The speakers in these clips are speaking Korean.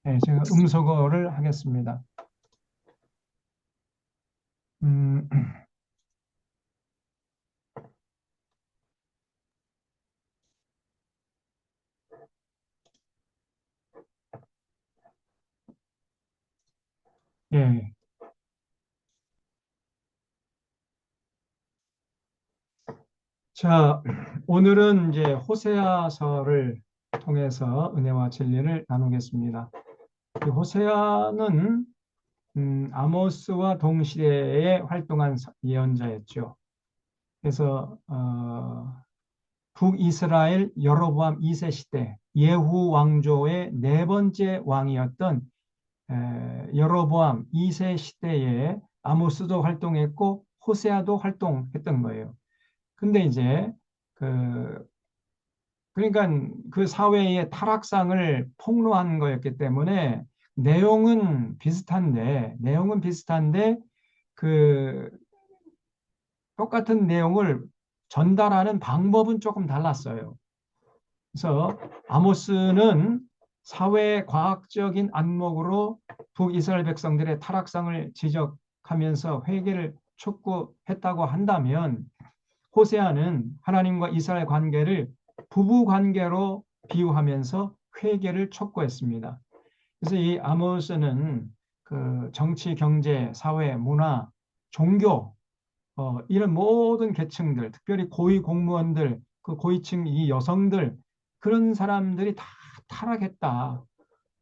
네, 제가 음소거를 하겠습니다. 음, 예. 자, 오늘은 이제 호세아서를 통해서 은혜와 진리를 나누겠습니다. 이 호세아는 아모스와 동시대에 활동한 예언자였죠. 그래서 북이스라엘 여로보암 2세 시대 예후 왕조의 네 번째 왕이었던 여로보암 2세 시대에 아모스도 활동했고 호세아도 활동했던 거예요. 근데 이제 그 그러니까 그 사회의 타락상을 폭로한 거였기 때문에 내용은 비슷한데 그 똑같은 내용을 전달하는 방법은 조금 달랐어요. 그래서 아모스는 사회 과학적인 안목으로 북이스라엘 백성들의 타락상을 지적하면서 회개를 촉구했다고 한다면 호세아는 하나님과 이스라엘 관계를 부부 관계로 비유하면서 회개를 촉구했습니다. 그래서 이 아모스는 그 정치, 경제, 사회, 문화, 종교 이런 모든 계층들, 특별히 고위 공무원들, 그 고위층 이 여성들 그런 사람들이 다 타락했다.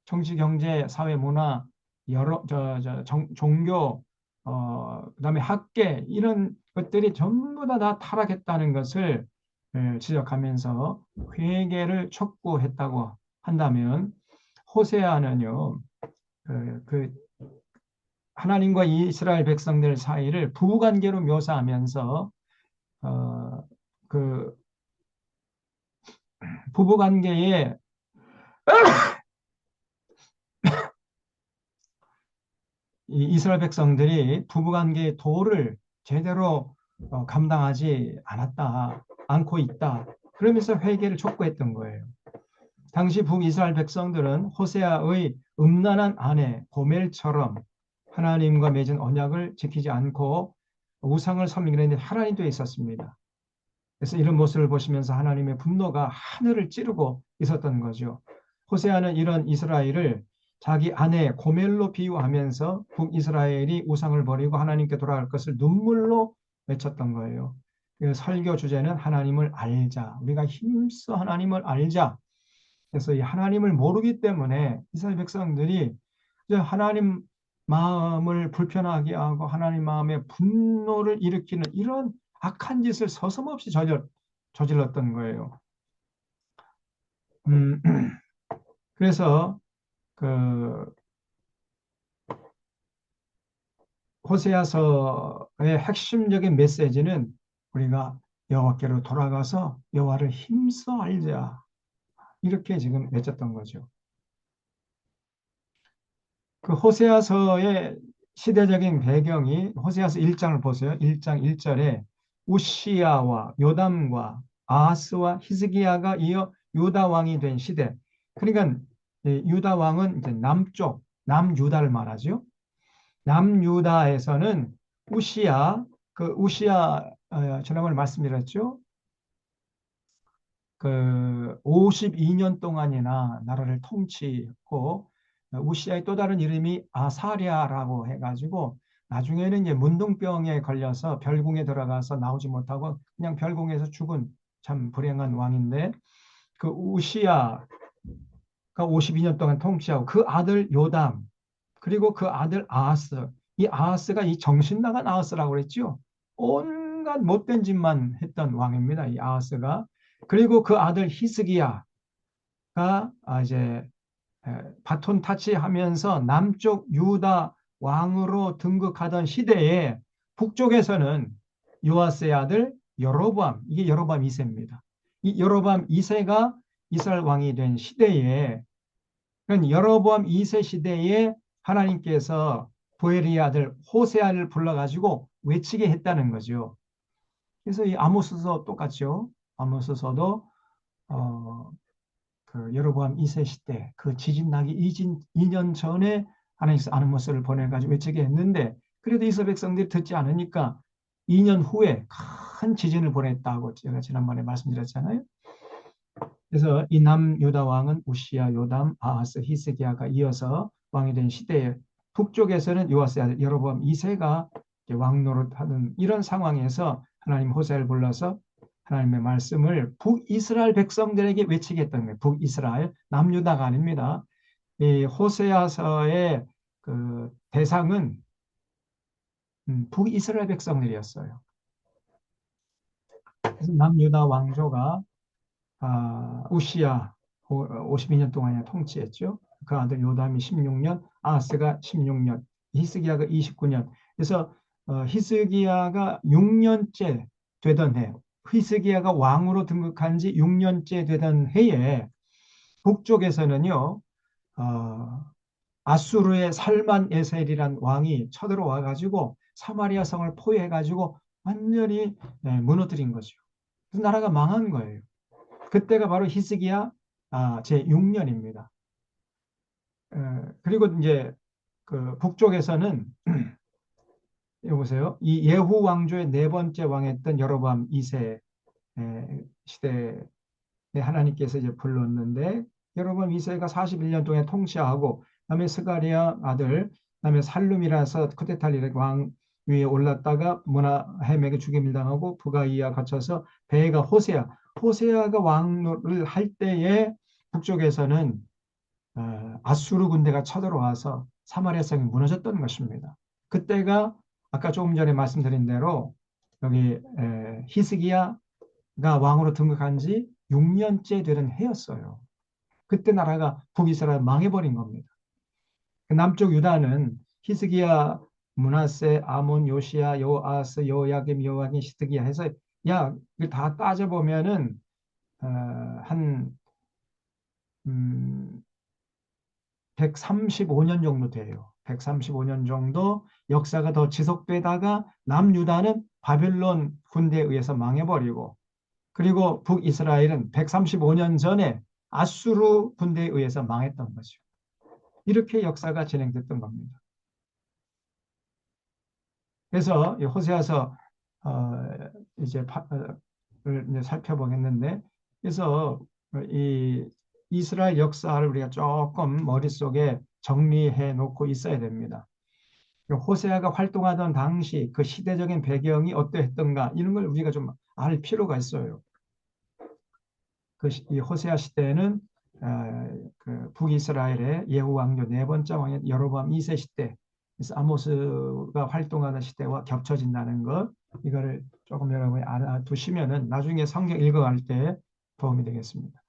정치, 경제, 사회, 문화, 종교, 그다음에 학계 이런 것들이 전부 다 타락했다는 것을 지적하면서 회개를 촉구했다고 한다면 호세아는요, 그 하나님과 이스라엘 백성들 사이를 부부관계로 묘사하면서 어, 그 부부관계에 이 이스라엘 백성들이 부부관계의 도를 제대로 감당하지 않고 있다. 그러면서 회개를 촉구했던 거예요. 당시 북이스라엘 백성들은 호세아의 음란한 아내 고멜처럼 하나님과 맺은 언약을 지키지 않고 우상을 섬기는 데 하나님도 있었습니다. 그래서 이런 모습을 보시면서 하나님의 분노가 하늘을 찌르고 있었던 거죠. 호세아는 이런 이스라엘을 자기 아내 고멜로 비유하면서 북이스라엘이 우상을 버리고 하나님께 돌아갈 것을 눈물로 외쳤던 거예요. 그 설교 주제는 하나님을 알자. 우리가 힘써 하나님을 알자. 그래서 이 하나님을 모르기 때문에 이스라엘 백성들이 이제 하나님 마음을 불편하게 하고 하나님 마음에 분노를 일으키는 이런 악한 짓을 서슴없이 저질렀던 거예요. 음, 그래서 그 호세아서의 핵심적인 메시지는 우리가 여호와께로 돌아가서 여호와를 힘써 알자 이렇게 지금 맺었던 거죠. 그 호세아서의 시대적인 배경이 호세아서 1장을 보세요. 1장 1절에 우시야와 요담과 아하스와 히스기야가 이어 유다 왕이 된 시대. 그러니까 유다 왕은 이제 남쪽 남유다를 말하죠. 남유다에서는 우시야 그 우시야 지난번에 말씀드렸죠. 그 52년 동안이나 나라를 통치했고 우시아의 또 다른 이름이 아사랴라고 해가지고 나중에는 이제 문둥병에 걸려서 별궁에 들어가서 나오지 못하고 그냥 별궁에서 죽은 참 불행한 왕인데 그 우시아가 52년 동안 통치하고 그 아들 요담 그리고 그 아들 아하스 이 아하스가 이 정신 나간 아하스라고 그랬죠. 온갖 못된 짓만 했던 왕입니다. 이 아하스가 그리고 그 아들 히스기야가 이제 바톤 타치하면서 남쪽 유다 왕으로 등극하던 시대에 북쪽에서는 요아스의 아들 여로보암 이게 여로보암 2세입니다. 이 여로보암 2세가 이스라엘 왕이 된 시대에 그런 여로보암 2세 시대에 하나님께서 부엘의 아들 호세아를 불러가지고 외치게 했다는 거죠. 그래서 이 아모스서 똑같죠. 아모스서도 어, 그 여로보암 2세 시대 그 지진 나기 2년 전에 하나님께서 아는 모습을 보내가지고 외치게 했는데 그래도 이스라엘 백성들이 듣지 않으니까 2년 후에 큰 지진을 보냈다고 제가 지난번에 말씀드렸잖아요. 그래서 이 남유다 왕은 우시야, 요담, 아하스, 히스기야가 이어서 왕이 된 시대에 북쪽에서는 요아스의 아들 여로보암 2세가 왕 노릇하는 이런 상황에서 하나님 호세아를 불러서 하나님의 말씀을 북이스라엘 백성들에게 외치게 했던 거예요. 북이스라엘, 남유다가 아닙니다. 이 호세아서의 그 대상은 북이스라엘 백성들이었어요. 그래서 남유다 왕조가 우시야 52년 동안이나 통치했죠. 그 아들 요담이 16년, 아하스가 16년, 히스기야가 29년. 그래서 히스기야가 6년째 되던 해, 히스기야가 왕으로 등극한 지 6년째 되던 해에 북쪽에서는요, 어, 아수르의 살만 에셀이란 왕이 쳐들어와 가지고 사마리아 성을 포위해 가지고 완전히 무너뜨린 거죠. 그 나라가 망한 거예요. 그때가 바로 히스기야 제 6년입니다. 그리고 이제 그 북쪽에서는 여보세요. 이 예후 왕조의 네 번째 왕했던 여로보암 2세 시대에 하나님께서 이제 불렀는데 여로보암 2세가 41년 동안 통치하고 그다음에 스가랴 아들 그다음에 살룸이라서 쿠데탈리를 왕 위에 올랐다가 문하햄에게 죽임을 당하고 부가이야 갇혀서 배가 호세아가 왕을 할 때에 북쪽에서는 아수르 군대가 쳐들어와서 사마리아 성이 무너졌던 것입니다. 그때가 아까 조금 전에 말씀드린 대로 여기 히스기야가 왕으로 등극한 지 6년째 되는 해였어요. 그때 나라가 북이스라엘 망해버린 겁니다. 남쪽 유다는 히스기야, 므낫세, 아몬, 요시야, 요아스, 요야김, 요아긴, 시드기야 해서 야, 이걸 다 따져보면은 한 135년 정도 돼요. 135년 정도 역사가 더 지속되다가 남유다는 바벨론 군대에 의해서 망해버리고 그리고 북이스라엘은 135년 전에 아수르 군대에 의해서 망했던 거죠. 이렇게 역사가 진행됐던 겁니다. 그래서 호세아서 이제 이제 살펴보겠는데 그래서 이 이스라엘 역사를 우리가 조금 머릿속에 정리해 놓고 있어야 됩니다. 호세아가 활동하던 당시 그 시대적인 배경이 어떠했던가 이런 걸 우리가 좀 알 필요가 있어요. 이 호세아 시대는 그 북이스라엘의 예후 왕조 네 번째 왕의 여로보암 2세 시대, 그래서 아모스가 활동하는 시대와 겹쳐진다는 것, 이거를 조금 여러분이 알아두시면은 나중에 성경 읽어갈 때 도움이 되겠습니다.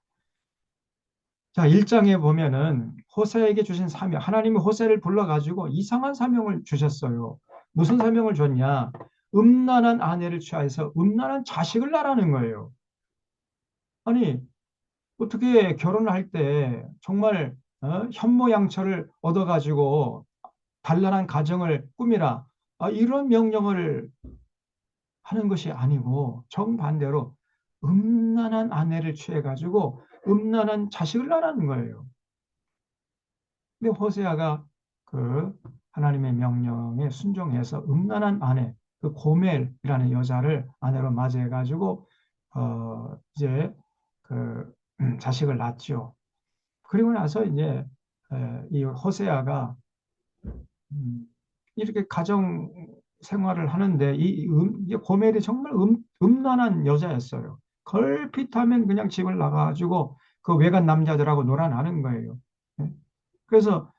자, 1장에 보면은 호세에게 주신 사명, 하나님이 호세를 불러가지고 이상한 사명을 주셨어요. 무슨 사명을 줬냐? 음란한 아내를 취하여서 음란한 자식을 낳으라는 거예요. 아니, 어떻게 결혼할 때 정말 현모양처를 얻어가지고 단란한 가정을 꾸미라. 이런 명령을 하는 것이 아니고 정반대로 음란한 아내를 취해가지고 음란한 자식을 낳으라는 거예요. 근데 호세아가 그 하나님의 명령에 순종해서 음란한 아내, 그 고멜이라는 여자를 아내로 맞이해가지고 이제 그 자식을 낳죠. 그리고 나서 이제 이 호세아가 이렇게 가정 생활을 하는데 이 고멜이 정말 음란한 여자였어요. 걸핏하면 그냥 집을 나가가지고 그 외간 남자들하고 놀아나는 거예요. 예. 그래서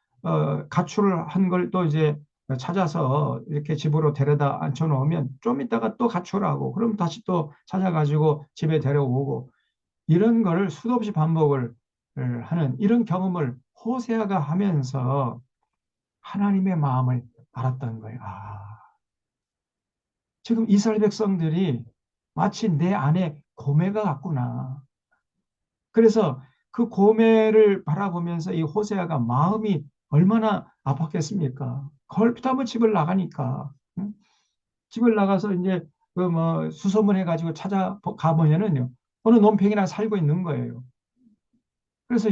가출을 한 걸 또 이제 찾아서 이렇게 집으로 데려다 앉혀놓으면 좀 있다가 또 가출하고 그럼 다시 또 찾아가지고 집에 데려오고 이런 거를 수도 없이 반복을 하는 이런 경험을 호세아가 하면서 하나님의 마음을 알았던 거예요. 지금 이스라엘 백성들이 마치 내 안에 고매가 같구나. 그래서 그 고매를 바라보면서 이 호세아가 마음이 얼마나 아팠겠습니까? 걸핏하면 집을 나가니까. 응? 집을 나가서 이제 그 뭐 수소문 해가지고 찾아가 보면은요. 어느 논팽이나 살고 있는 거예요. 그래서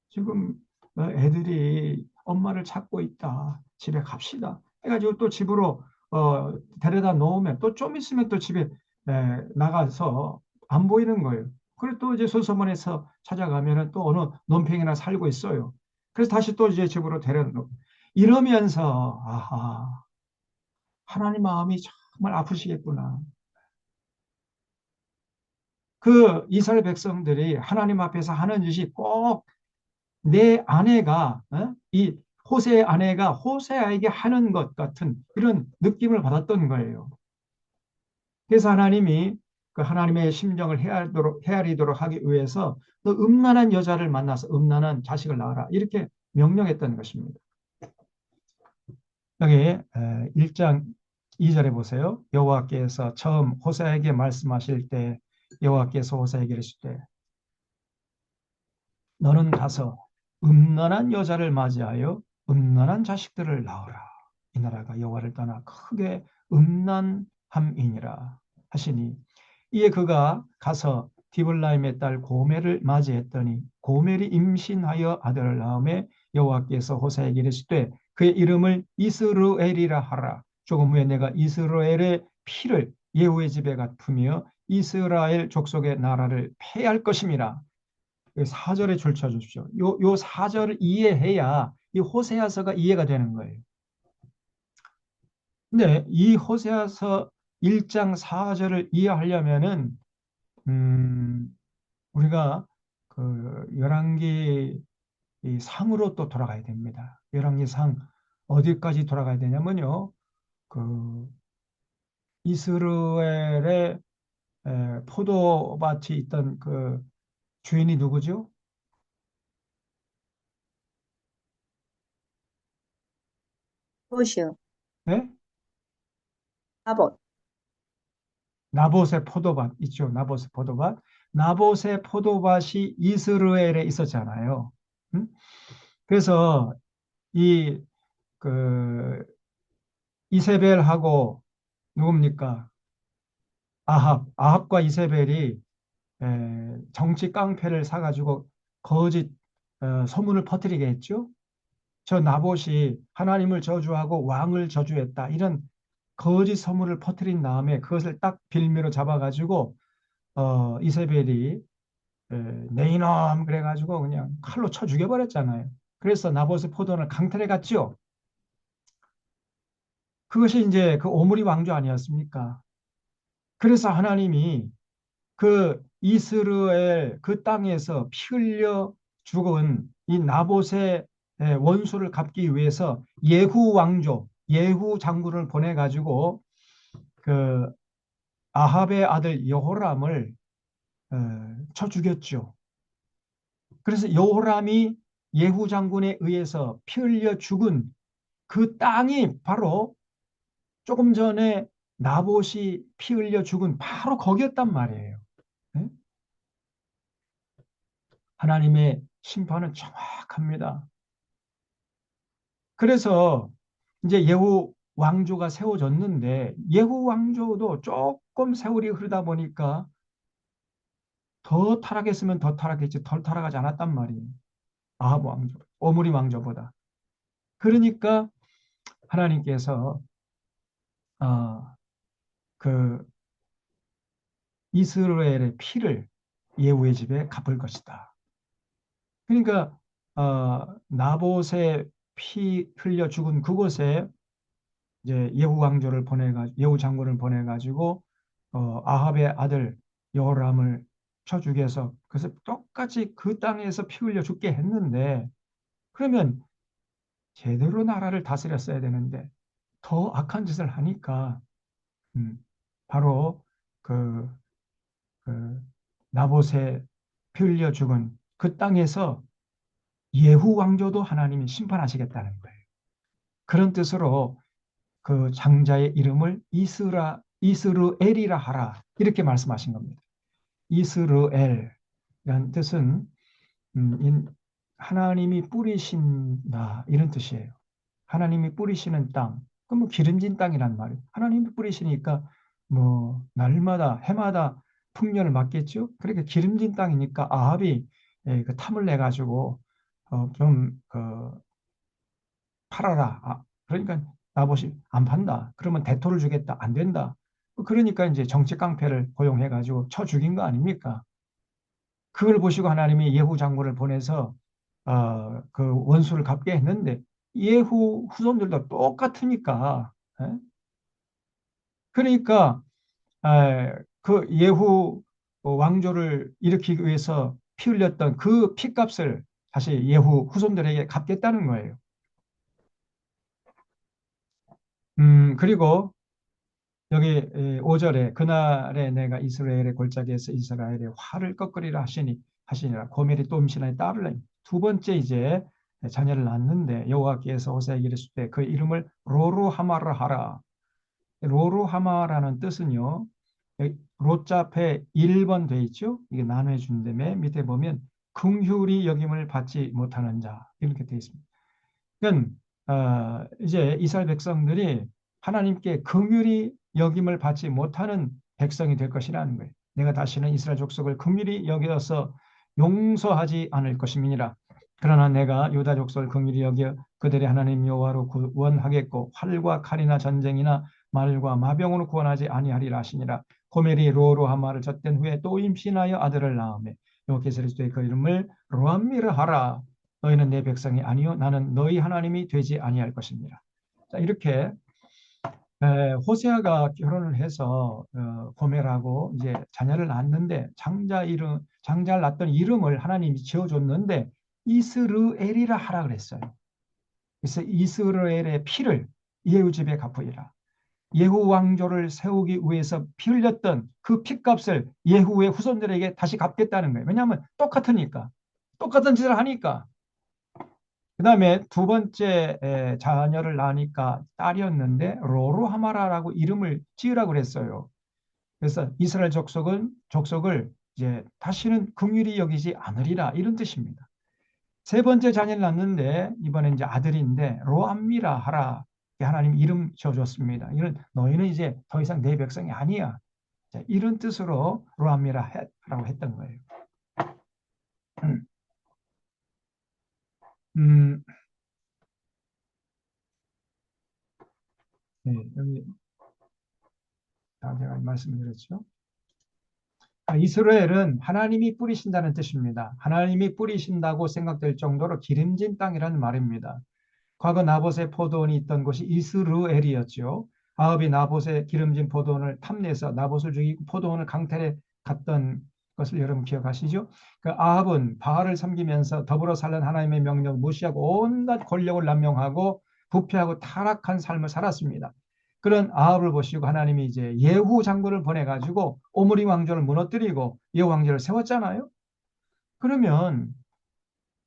지금 애들이 엄마를 찾고 있다. 집에 갑시다. 해가지고 또 집으로 데려다 놓으면 또 좀 있으면 또 집에 나가서 안 보이는 거예요. 그리고 또 이제 소서원에서 찾아가면은 또 어느 논평이나 살고 있어요. 그래서 다시 또 이제 집으로 데려다 놓고 이러면서 아하, 하나님 마음이 정말 아프시겠구나. 그 이스라엘 백성들이 하나님 앞에서 하는 짓이 꼭 내 아내가 이 호세의 아내가 호세아에게 하는 것 같은 이런 느낌을 받았던 거예요. 그래서 하나님이 그 하나님의 심정을 헤아리도록 하기 위해서 너 음란한 여자를 만나서 음란한 자식을 낳아라 이렇게 명령했던 것입니다. 여기 1장 2절에 보세요. 여호와께서 처음 호세아에게 말씀하실 때 여호와께서 호세아에게 이르실 때 너는 가서 음란한 여자를 맞이하여 음란한 자식들을 낳으라. 이 나라가 여호와를 떠나 크게 음란함이니라 하시니 이에 그가 가서 디블라임의 딸 고멜을 맞이했더니 고멜이 임신하여 아들을 낳음에 여호와께서 호세에게 이르시되 그의 이름을 이스루엘이라 하라. 조금 후에 내가 이스라엘의 피를 예후의 집에 갚으며 이스라엘 족속의 나라를 패할 것임이라. 4절에 줄쳐 주십시오. 요 4절을 이해해야 이 호세아서가 이해가 되는 거예요. 근데 이 호세아서 1장 4절을 이해하려면은 우리가 그 열왕기 이 상으로 또 돌아가야 됩니다. 열왕기 상 어디까지 돌아가야 되냐면요. 그 이스라엘의 포도밭이 있던 그 주인이 누구죠? 호시요. 네? 아봇. 나봇의 포도밭 있죠. 나봇의 포도밭. 나봇의 포도밭이 이스라엘에 있었잖아요. 음? 그래서 이 그 이세벨하고 누굽니까? 아합과 이세벨이 정치 깡패를 사가지고 거짓 소문을 퍼뜨리게 했죠. 저 나봇이 하나님을 저주하고 왕을 저주했다. 이런 거짓 소문을 퍼뜨린 다음에 그것을 딱 빌미로 잡아가지고 이세벨이 내 이놈 그래가지고 그냥 칼로 쳐 죽여버렸잖아요. 그래서 나봇의 포도원을 강탈해 갔죠. 그것이 이제 그 오므리 왕조 아니었습니까? 그래서 하나님이 그 이스라엘 그 땅에서 피 흘려 죽은 이 나봇의 원수를 갚기 위해서 예후 왕조, 예후 장군을 보내가지고 그 아합의 아들 여호람을 쳐 죽였죠. 그래서 여호람이 예후 장군에 의해서 피 흘려 죽은 그 땅이 바로 조금 전에 나봇이 피 흘려 죽은 바로 거기였단 말이에요. 네? 하나님의 심판은 정확합니다. 그래서 이제 예후 왕조가 세워졌는데 예후 왕조도 조금 세월이 흐르다 보니까 더 타락했으면 더 타락했지 덜 타락하지 않았단 말이에요. 아합 왕조, 오므리 왕조보다. 그러니까 하나님께서 어, 그 이스라엘의 피를 예후의 집에 갚을 것이다. 그러니까 나봇의 피 흘려 죽은 그곳에 이제 예후 왕조를 보내가 예후 장군을 보내가지고 아합의 아들 여호람을 쳐 죽여서 그래서 똑같이 그 땅에서 피 흘려 죽게 했는데 그러면 제대로 나라를 다스렸어야 되는데 더 악한 짓을 하니까 음, 바로 그, 그 나봇의 피 흘려 죽은 그 땅에서 예후 왕조도 하나님이 심판하시겠다는 거예요. 그런 뜻으로 그 장자의 이름을 이스루엘이라 하라 이렇게 말씀하신 겁니다. 이스루엘이란 뜻은 하나님이 뿌리신다 이런 뜻이에요. 하나님이 뿌리시는 땅. 그럼 뭐 기름진 땅이란 말이에요. 하나님이 뿌리시니까 뭐 날마다 해마다 풍년을 맞겠죠. 그러니까 기름진 땅이니까 아합이 그 탐을 내 가지고 좀그 팔아라. 그러니까 나봇이 안 판다. 그러면 대토를 주겠다. 안 된다. 그러니까 이제 정치 깡패를 고용해 가지고 쳐 죽인 거 아닙니까? 그걸 보시고 하나님이 예후 장군을 보내서 그 원수를 갚게 했는데 예후 후손들도 똑같으니까. 예? 그러니까 그 예후 왕조를 일으키기 위해서 피 흘렸던 그 피값을 다시 예후 후손들에게 갚겠다는 거예요. 그리고 여기 5절에 그날에 내가 이스라엘의 골짜기에서 이스라엘의 화를 꺾으리라 하시니라 고멜이 또 임신하여 딸을 낳니 두 번째 이제 자녀를 낳는데 여호와께서 호세아에게 이르시되 그 이름을 로루하마라 하라. 로루하마라는 뜻은요. 로자 앞에 1번 돼 있죠. 이게 나눠 준다음에 밑에 보면 긍휼히 여김을 받지 못하는 자 이렇게 돼 있습니다. 그러니까 이제 이스라엘 백성들이 하나님께 긍휼히 여김을 받지 못하는 백성이 될 것이라는 거예요. 내가 다시는 이스라엘 족속을 긍휼히 여겨서 용서하지 않을 것임이니라. 그러나 내가 유다 족속을 긍휼히 여겨 그들의 하나님 여호와로 구원하겠고 활과 칼이나 전쟁이나 말과 마병으로 구원하지 아니하리라 하시니라. 고멜이 로루하마를 젖된 후에 또 임신하여 아들을 낳으며 여호와께서 이르시되 그 이름을 로암미르 하라. 너희는 내 백성이 아니요 나는 너희 하나님이 되지 아니할 것입니다. 자, 이렇게 호세아가 결혼을 해서 고멜하고 이제 자녀를 낳았는데 장자를 낳았던 이름을 하나님이 지어줬는데 이스르엘이라 하라 그랬어요. 그래서 이스라엘의 피를 예후 집에 갚으리라. 예후 왕조를 세우기 위해서 피 흘렸던 그 피값을 예후의 후손들에게 다시 갚겠다는 거예요. 왜냐하면 똑같으니까. 똑같은 짓을 하니까. 그 다음에 두 번째 자녀를 낳으니까 딸이었는데 로루하마라라고 이름을 지으라고 그랬어요. 그래서 이스라엘 족속을 이제 다시는 긍휼히 여기지 않으리라 이런 뜻입니다. 세 번째 자녀를 낳는데 이번에 이제 아들인데 로암미라 하라 하나님 이름 지어줬습니다. 이런 너희는 이제 더 이상 내 백성이 아니야. 자, 이런 뜻으로 로암미라라고 했던 거예요. 음, 네, 여기 제가 말씀드렸죠. 이스라엘은 하나님이 뿌리신다는 뜻입니다. 하나님이 뿌리신다고 생각될 정도로 기름진 땅이라는 말입니다. 과거 나봇의 포도원이 있던 곳이 이스르엘이었죠. 아합이 나봇의 기름진 포도원을 탐내서 나봇을 죽이고 포도원을 강탈해 갔던 것을 여러분 기억하시죠? 그 아합은 바알을 섬기면서 더불어 살던 하나님의 명령을 무시하고 온갖 권력을 남용하고 부패하고 타락한 삶을 살았습니다. 그런 아합을 보시고 하나님이 이제 예후 장군을 보내가지고 오므리 왕조를 무너뜨리고 예후 왕조를 세웠잖아요. 그러면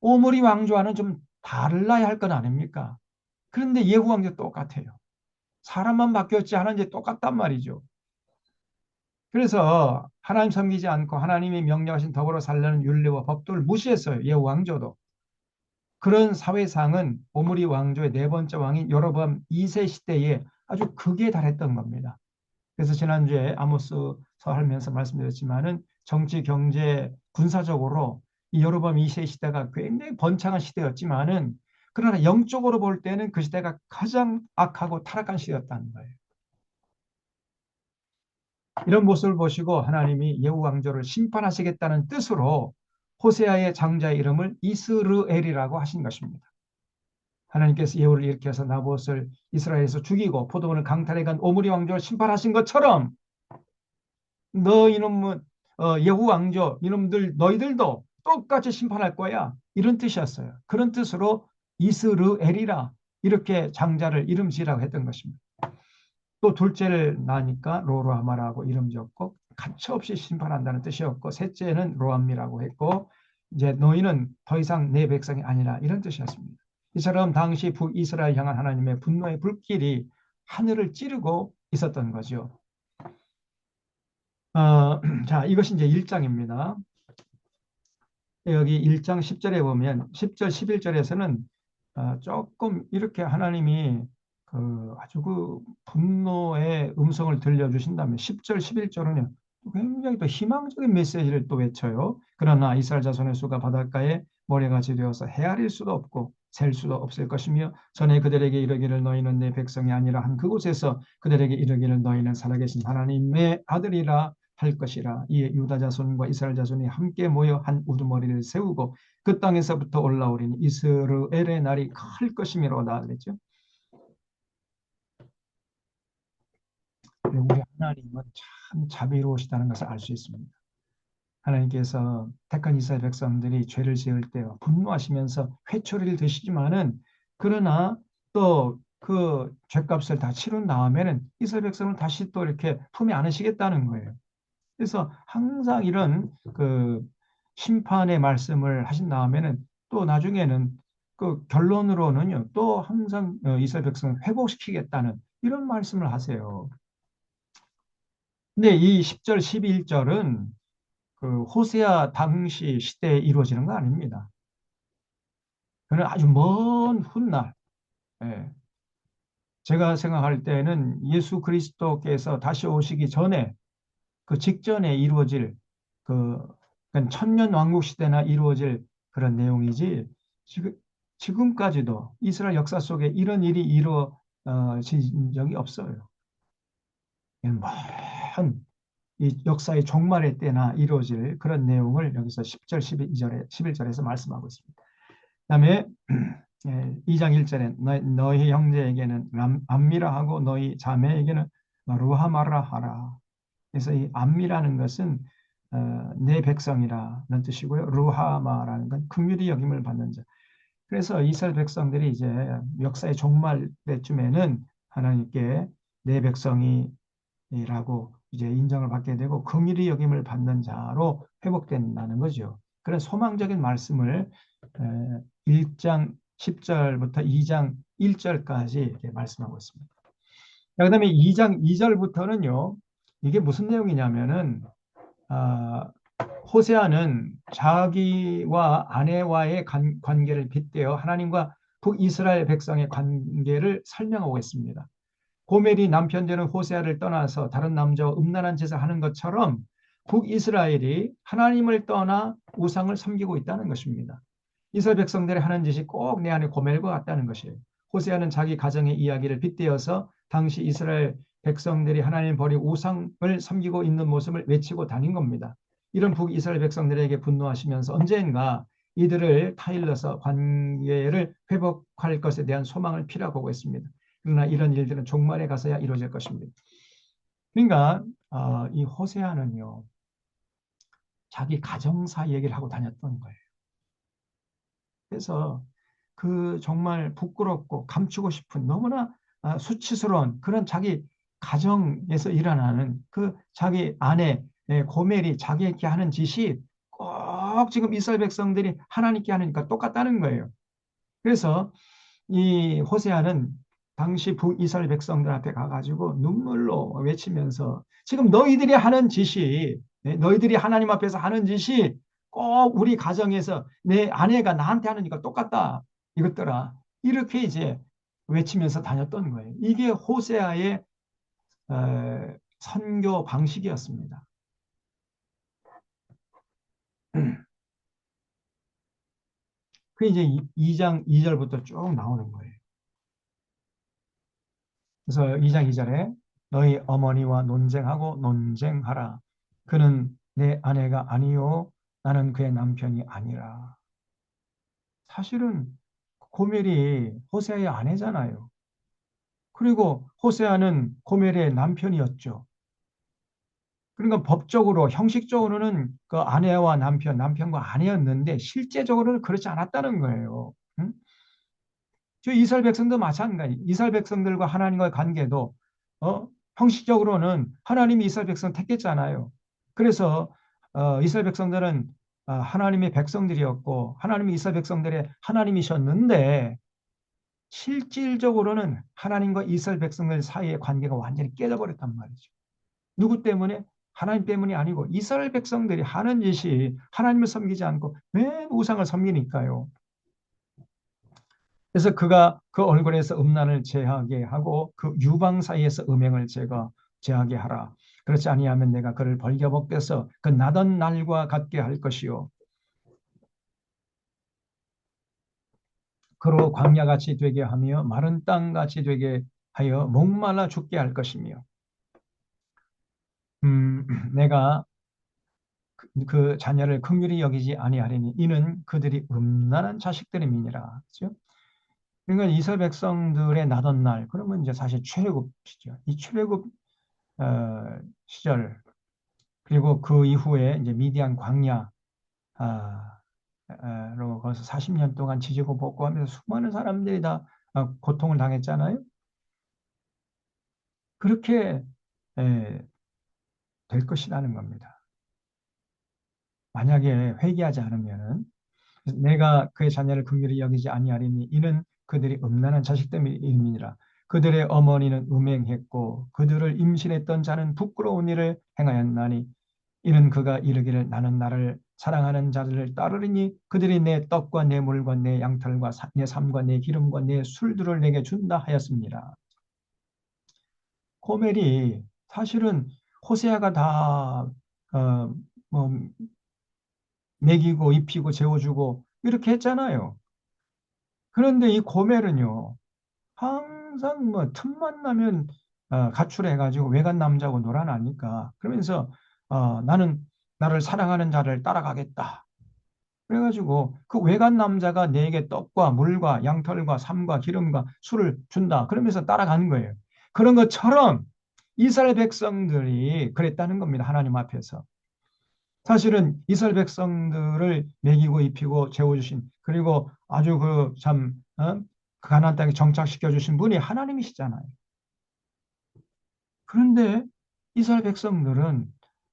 오므리 왕조와는 좀 달라야 할 건 아닙니까? 그런데 예후 왕조 똑같아요. 사람만 바뀌었지 하나님 똑같단 말이죠. 그래서 하나님 섬기지 않고 하나님이 명령하신 더불어 살려는 율례와 법도를 무시했어요. 예후 왕조도. 그런 사회상은 오므리 왕조의 네 번째 왕인 여로보암 2세 시대에 아주 극에 달했던 겁니다. 그래서 지난주에 아모스서 하면서 말씀드렸지만은 정치, 경제, 군사적으로 이 여로보암 2세 시대가 굉장히 번창한 시대였지만은 그러나 영적으로 볼 때는 그 시대가 가장 악하고 타락한 시대였다는 거예요. 이런 모습을 보시고 하나님이 예후 왕조를 심판하시겠다는 뜻으로 호세아의 장자의 이름을 이스르엘이라고 하신 것입니다. 하나님께서 예후를 일으켜서 나봇을 이스라엘에서 죽이고 포도원을 강탈해 간 오므리 왕조를 심판하신 것처럼 너 이놈은 예후 왕조 이놈들 너희들도 똑같이 심판할 거야 이런 뜻이었어요. 그런 뜻으로 이스르엘이라 이렇게 장자를 이름 지으라고 했던 것입니다. 또 둘째를 낳으니까 로로하마라고 이름 지었고 가차없이 심판한다는 뜻이었고 셋째는 로암미라고 했고 이제 너희는 더 이상 내 백성이 아니라 이런 뜻이었습니다. 이처럼 당시 북이스라엘 향한 하나님의 분노의 불길이 하늘을 찌르고 있었던 거죠. 자, 이것이 이제 1장입니다. 여기 1장 10절에 보면 10절, 11절에서는 조금 이렇게 하나님이 아주 그 분노의 음성을 들려주신다면 10절, 11절은요. 굉장히 또 희망적인 메시지를 또 외쳐요. 그러나 이스라엘 자손의 수가 바닷가에 모래같이 되어서 헤아릴 수도 없고 셀 수도 없을 것이며 전에 그들에게 이르기를 너희는 내 백성이 아니라 한 그곳에서 그들에게 이르기를 너희는 살아계신 하나님의 아들이라 할 것이라. 이에 유다 자손과 이스라엘 자손이 함께 모여 한 우두머리를 세우고 그 땅에서부터 올라오리니 이스라엘의 날이 클 것이미로다 그랬죠. 우리 하나님은 참 자비로우시다는 것을 알 수 있습니다. 하나님께서 택한 이스라엘 백성들이 죄를 지을 때 분노하시면서 회초리를 드시지만은 그러나 또 그 죄값을 다 치른 다음에는 이스라엘 백성을 다시 또 이렇게 품에 안으시겠다는 거예요. 그래서 항상 이런 그 심판의 말씀을 하신 다음에는 또 나중에는 그 결론으로는요 또 항상 이스라엘 백성을 회복시키겠다는 이런 말씀을 하세요. 근데 이 10절, 11절은 그 호세아 당시 시대에 이루어지는 거 아닙니다. 그는 아주 먼 훗날, 예. 제가 생각할 때는 예수 그리스도께서 다시 오시기 전에 그 직전에 이루어질 그 그러니까 천년 왕국 시대나 이루어질 그런 내용이지 지금까지도 이스라엘 역사 속에 이런 일이 이루어진 적이 없어요. 먼 이 역사의 종말의 때나 이루어질 그런 내용을 여기서 10절, 12절에 11절에서 말씀하고 있습니다. 그다음에 2장 1절에 너희 형제에게는 암미라 하고 너희 자매에게는 루하마라 하라. 그래서 이 암미라는 것은 내 백성이라는 뜻이고요. 루하마라는 건 긍휼히 여김을 받는 자. 그래서 이스라엘 백성들이 이제 역사의 종말 때쯤에는 하나님께 내 백성이라고 이제 인정을 받게 되고 긍휼히 여김을 받는 자로 회복된다는 거죠. 그런 소망적인 말씀을 1장 10절부터 2장 1절까지 이렇게 말씀하고 있습니다. 그다음에 2장 2절부터는요. 이게 무슨 내용이냐면은 호세아는 자기와 아내와의 관계를 빗대어 하나님과 북이스라엘 백성의 관계를 설명하고 있습니다. 고멜이 남편 되는 호세아를 떠나서 다른 남자와 음란한 짓을 하는 것처럼 북이스라엘이 하나님을 떠나 우상을 섬기고 있다는 것입니다. 이스라엘 백성들이 하는 짓이 꼭 내 안에 고멜과 같다는 것이에요. 호세아는 자기 가정의 이야기를 빗대어서 당시 이스라엘 백성들이 하나님을 버리고 우상을 섬기고 있는 모습을 외치고 다닌 겁니다. 이런 북이스라엘 백성들에게 분노하시면서 언젠가 이들을 타일러서 관계를 회복할 것에 대한 소망을 피력하고 있습니다. 그러나 이런 일들은 종말에 가서야 이루어질 것입니다. 그러니까 이 호세아는요. 자기 가정사 얘기를 하고 다녔던 거예요. 그래서 그 정말 부끄럽고 감추고 싶은 너무나 수치스러운 그런 자기 가정에서 일어나는 그 자기 아내 고멜이 자기에게 하는 짓이 꼭 지금 이스라엘 백성들이 하나님께 하니까 똑같다는 거예요. 그래서 이 호세아는 당시 북이스라엘 백성들 앞에 가가지고 눈물로 외치면서 지금 너희들이 하는 짓이 너희들이 하나님 앞에서 하는 짓이 꼭 우리 가정에서 내 아내가 나한테 하느니까 똑같다 이것들아 이렇게 이제 외치면서 다녔던 거예요. 이게 호세아의 선교 방식이었습니다. 그 이제 2장 2절부터 쭉 나오는 거예요. 그래서 2장 2절에 너희 어머니와 논쟁하고 논쟁하라. 그는 내 아내가 아니요 나는 그의 남편이 아니라. 사실은 고멜이 호세아의 아내잖아요. 그리고 호세아는 고멜의 남편이었죠. 그러니까 법적으로 형식적으로는 그 아내와 남편과 아내였는데 실제적으로는 그렇지 않았다는 거예요. 응? 저 이스라엘 백성도 마찬가지. 이스라엘 백성들과 하나님과의 관계도 형식적으로는 하나님이 이스라엘 백성 택했잖아요. 그래서 이스라엘 백성들은 하나님의 백성들이었고 하나님이 이스라엘 백성들의 하나님이셨는데 실질적으로는 하나님과 이스라엘 백성들 사이의 관계가 완전히 깨져버렸단 말이죠. 누구 때문에? 하나님 때문이 아니고 이스라엘 백성들이 하는 짓이 하나님을 섬기지 않고 맨 우상을 섬기니까요. 그래서 그가 그 얼굴에서 음란을 제하게 하고 그 유방 사이에서 음행을 제하게 하라. 그렇지 아니하면 내가 그를 벌겨벗겨서 그 나던 날과 같게 할 것이요 그로 광야같이 되게 하며 마른 땅같이 되게 하여 목말라 죽게 할 것이며 내가 그 자녀를 긍휼히 여기지 아니하리니 이는 그들이 음란한 자식들임이니라. 그렇죠? 그러니까 이스라엘 백성들의 나던 날 그러면 이제 사실 출애굽이죠. 이 출애굽 시절 그리고 그 이후에 이제 미디안 광야 로 거기서 40년 동안 지지고 볶고 하면서 수많은 사람들이 다 고통을 당했잖아요. 그렇게 에, 될 것이라는 겁니다. 만약에 회개하지 않으면은 내가 그의 자녀를 긍휼히 여기지 아니하리니 이는 그들이 음란한 자식됨이니라. 그들의 어머니는 음행했고 그들을 임신했던 자는 부끄러운 일을 행하였나니 이는 그가 이르기를 나는 나를 사랑하는 자들을 따르리니 그들이 내 떡과 내 물과 내 양털과 내 삶과 내 기름과 내 술들을 내게 준다 하였습니다. 고멜이 사실은 호세아가 다 뭐 먹이고 입히고 재워주고 이렇게 했잖아요. 그런데 이 고멜은요 항상 뭐 틈만 나면 가출해가지고 외간 남자하고 놀아나니까 그러면서 나는 나를 사랑하는 자를 따라가겠다. 그래가지고 그 외간 남자가 내게 떡과 물과 양털과 삶과 기름과 술을 준다. 그러면서 따라가는 거예요. 그런 것처럼 이스라엘 백성들이 그랬다는 겁니다. 하나님 앞에서. 사실은 이스라엘 백성들을 먹이고 입히고 재워주신 그리고 아주 그참 가나안 땅에 정착시켜 주신 분이 하나님이시잖아요. 그런데 이스라엘 백성들은